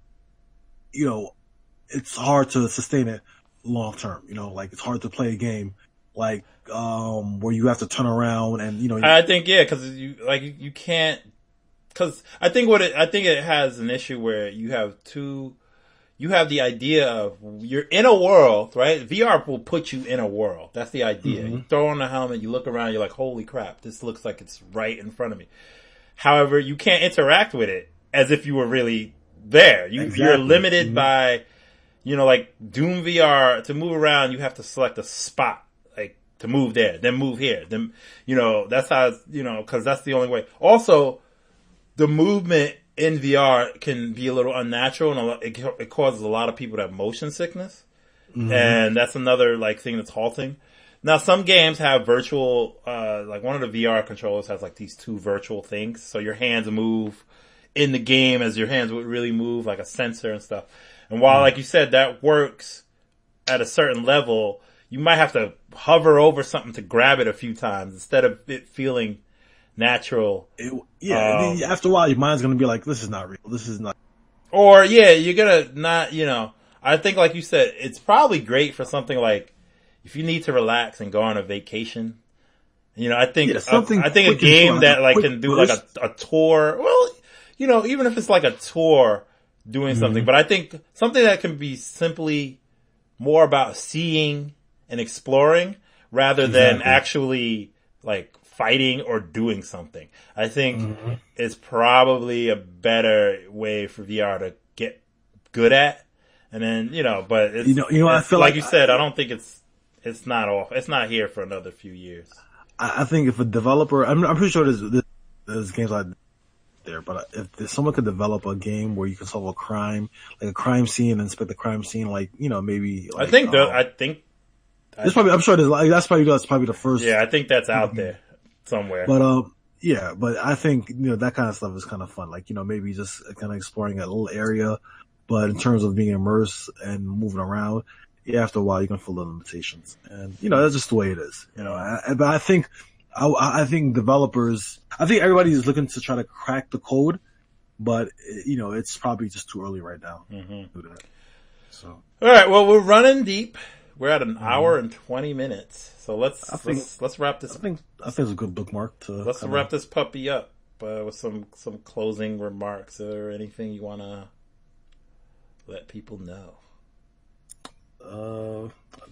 it's hard to sustain it long term, like it's hard to play a game like, where you have to turn around and, I think, yeah, cause you can't, cause I think it has an issue where you have the idea of you're in a world, right? VR will put you in a world. That's the idea. You throw on the helmet, you look around, you're like, holy crap, this looks like it's right in front of me. However, you can't interact with it as if you were really there. You're limited by, like Doom VR, to move around, you have to select a spot, like to move there, then move here. Then, that's how, cause that's the only way. Also, the movement in VR can be a little unnatural, and it causes a lot of people to have motion sickness. And that's another like thing that's halting. Now, some games have virtual, like one of the VR controllers has like these two virtual things, so your hands move in the game as your hands would really move, like a sensor and stuff. And while, like you said, that works at a certain level, you might have to hover over something to grab it a few times instead of it feeling natural. After a while, your mind's going to be like, this is not real. This is not. Or, you're going to not, I think, like you said, it's probably great for something like if you need to relax and go on a vacation. I think a game that like can do like a tour. Well, even if it's like a tour doing something, but I think something that can be simply more about seeing and exploring rather than actually like fighting or doing something. I think it's probably a better way for VR to get good at. And then, but it's, I feel like you said, I don't think it's not here for another few years. I think if a developer, I'm pretty sure there's games like there, but if someone could develop a game where you can solve a crime, like a crime scene and inspect the crime scene, like, maybe like, I'm sure that's probably the first. Yeah, I think that's out there somewhere. But, but I think, that kind of stuff is kind of fun. Like, maybe just kind of exploring a little area, but in terms of being immersed and moving around, after a while you're going to feel the limitations. And, that's just the way it is, but I think developers, I think everybody is looking to try to crack the code, but it's probably just too early right now to do that. So, all right. Well, we're running deep. We're at an hour and 20 minutes. So let's wrap this. I think it's a good bookmark to. Let's wrap this puppy up with some closing remarks or anything you want to let people know.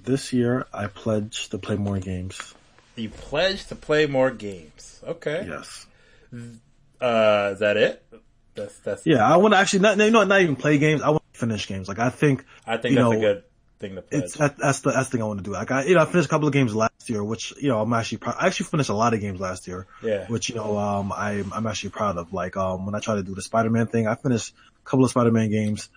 This year I pledge to play more games. You pledge to play more games. Okay. Yes. Is that it? That's. Yeah, I want to actually not even play games. I want to finish games. Like I think that's a good. thing to pledge. That's the thing I want to do. Like I finished a couple of games last year, which I actually finished a lot of games last year. Yeah. Which I'm actually proud of. Like when I tried to do the Spider-Man thing, I finished a couple of Spider-Man games.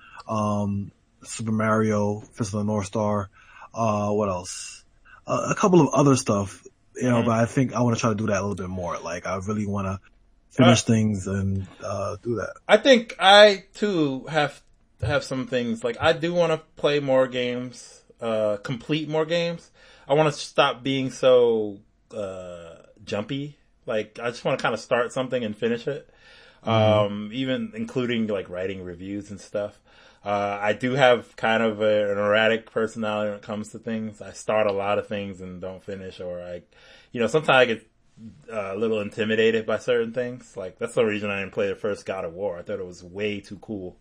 Super Mario, Fist of the North Star. What else? A couple of other stuff. But I think I want to try to do that a little bit more. Like I really want to finish things and do that. I think I too have some things. Like I do want to play more games, complete more games. I want to stop being so jumpy. Like I just want to kind of start something and finish it. Even including like writing reviews and stuff. I do have kind of an erratic personality when it comes to things. I start a lot of things and don't finish, or sometimes I get a little intimidated by certain things. Like that's the reason I didn't play the first God of War. I thought it was way too cool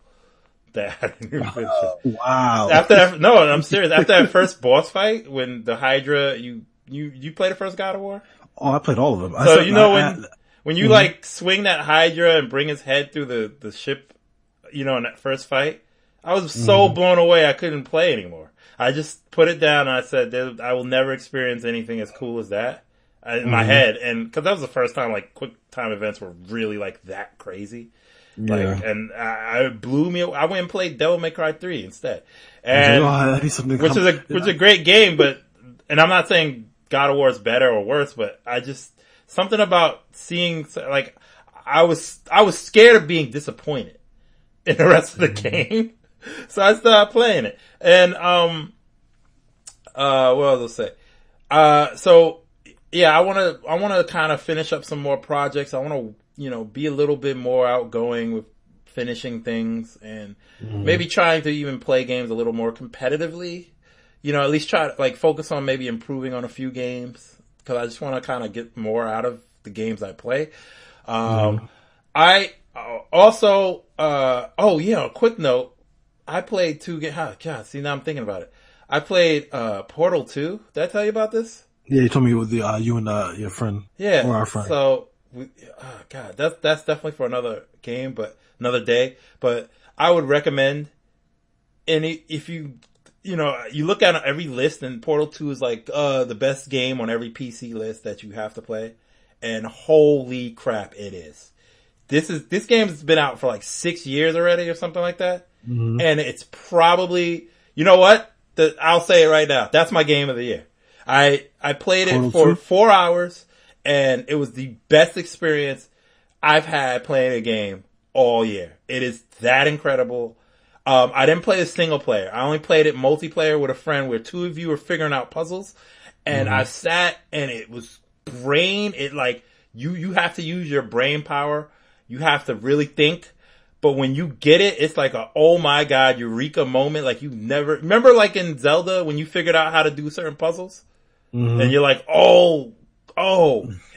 that I didn't even finish it. Wow. I'm serious. After that first boss fight, when the Hydra, you played the first God of War? Oh, I played all of them. So when you like swing that Hydra and bring his head through the ship, in that first fight, I was so blown away I couldn't play anymore. I just put it down and I said, I will never experience anything as cool as that in my head. And because that was the first time like quick time events were really like that crazy. Yeah. Like, and it blew me away. I went and played Devil May Cry 3 instead. And, which is a great game, and I'm not saying God of War is better or worse, but something about seeing, like, I was scared of being disappointed in the rest of the game. So I started playing it. And, what else I'll say? So, yeah, I want to kind of finish up some more projects. I want to, be a little bit more outgoing with finishing things and maybe trying to even play games a little more competitively. At least try to, like, focus on maybe improving on a few games. Cause I just want to kind of get more out of the games I play. I also, a quick note. I played 2 games. God, see, now I'm thinking about it. I played Portal 2. Did I tell you about this? Yeah, you told me with you and your friend. Yeah. Or our friend. So, that's definitely for another game, but another day. But I would recommend, and if you look at every list, and Portal 2 is like the best game on every PC list that you have to play. And holy crap, it is. This game's been out for like 6 years already or something like that. And it's probably, you know what? I'll say it right now. That's my game of the year. I played it for 4 hours and it was the best experience I've had playing a game all year. It is that incredible. I didn't play the single player. I only played it multiplayer with a friend where 2 of you were figuring out puzzles. And I sat and it was you have to use your brain power. You have to really think. But when you get it, it's like a, oh my God, eureka moment. Like you never, remember like in Zelda when you figured out how to do certain puzzles? And you're like, oh,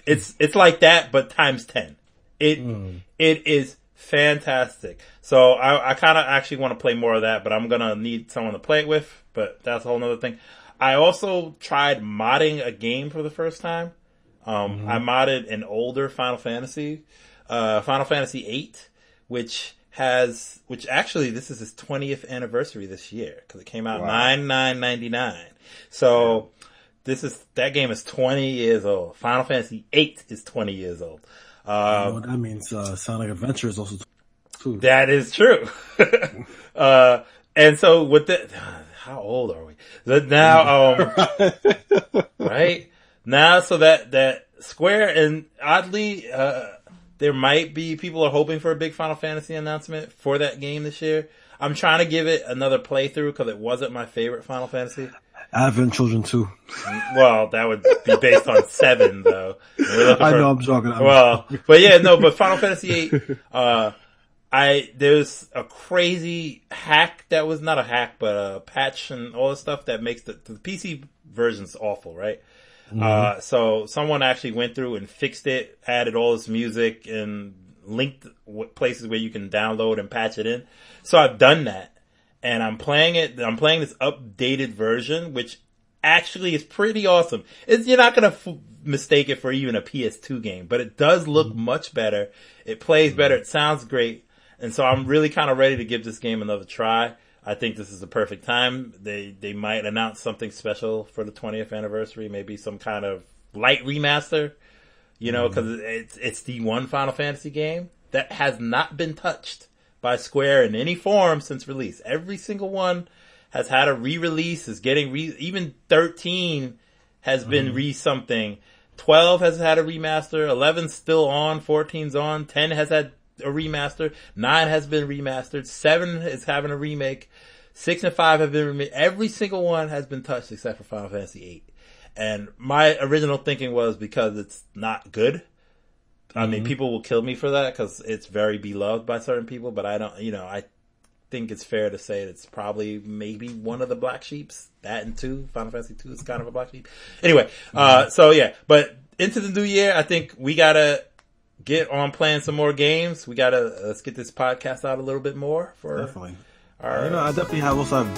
it's like that, but times 10. It is fantastic. So I kind of actually want to play more of that, but I'm going to need someone to play it with, but that's a whole nother thing. I also tried modding a game for the first time. I modded an older Final Fantasy VIII, which actually this is its 20th anniversary this year because it came out 9/9/99. So that game is 20 years old. Final Fantasy VIII is 20 years old. That means Sonic Adventure is also too. That is true. And so with how old are we? Now, right now, so that Square, and oddly, there might be people are hoping for a big Final Fantasy announcement for that game this year. I'm trying to give it another playthrough because it wasn't my favorite Final Fantasy. Advent Children 2. Well, that would be based on 7, though. I know, I'm joking. But Final Fantasy VIII, there's a crazy hack that was not a hack, but a patch and all the stuff that makes the PC version's awful, right? So someone actually went through and fixed it, added all this music and linked places where you can download and patch it in. So I've done that and I'm playing it. I'm playing this updated version, which actually is pretty awesome. You're not going to mistake it for even a PS2 game, but it does look much better. It plays better. It sounds great. And so I'm really kind of ready to give this game another try. I think this is the perfect time. They might announce something special for the 20th anniversary, maybe some kind of light remaster, because it's the one Final Fantasy game that has not been touched by Square in any form since release. Every single one has had a re-release, is getting even 13 has been re-something. 12 has had a remaster, 11's still on, 14's on, 10 has had a remaster, 9 has been remastered, 7 is having a remake, 6 and 5 have been remade. Every single one has been touched except for Final Fantasy 8. And my original thinking was because it's not good. I mean, people will kill me for that because it's very beloved by certain people, but I don't, I think it's fair to say it's probably maybe one of the black sheeps. That and 2, Final Fantasy 2 is kind of a black sheep. Anyway, so yeah, but into the new year, I think we gotta get on playing some more games. Let's get this podcast out a little bit more for definitely. I definitely also have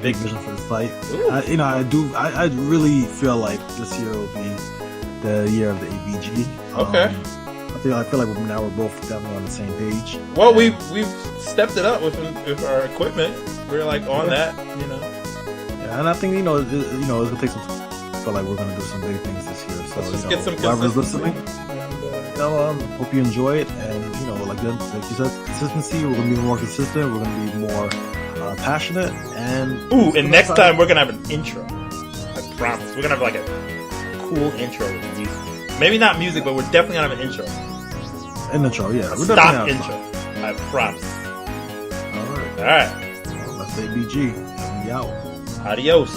big vision for the site. I really feel like this year will be the year of the 8BG. Okay. I feel like now we're both definitely on the same page. Well, we've stepped it up with our equipment. We're like on that, Yeah, and I think it's gonna take some time. I feel like we're gonna do some big things this year. So let's just get some whoever's listening, hope you enjoy it. And like you said, consistency. We're gonna be more consistent. We're gonna be more passionate. And next time we're gonna have an intro. I promise. We're gonna have like a cool intro with music. Maybe not music, but we're definitely gonna have an intro. An intro, yeah. We're Stop intro. I promise. All right. Well, that's 8BG. We out. Adios.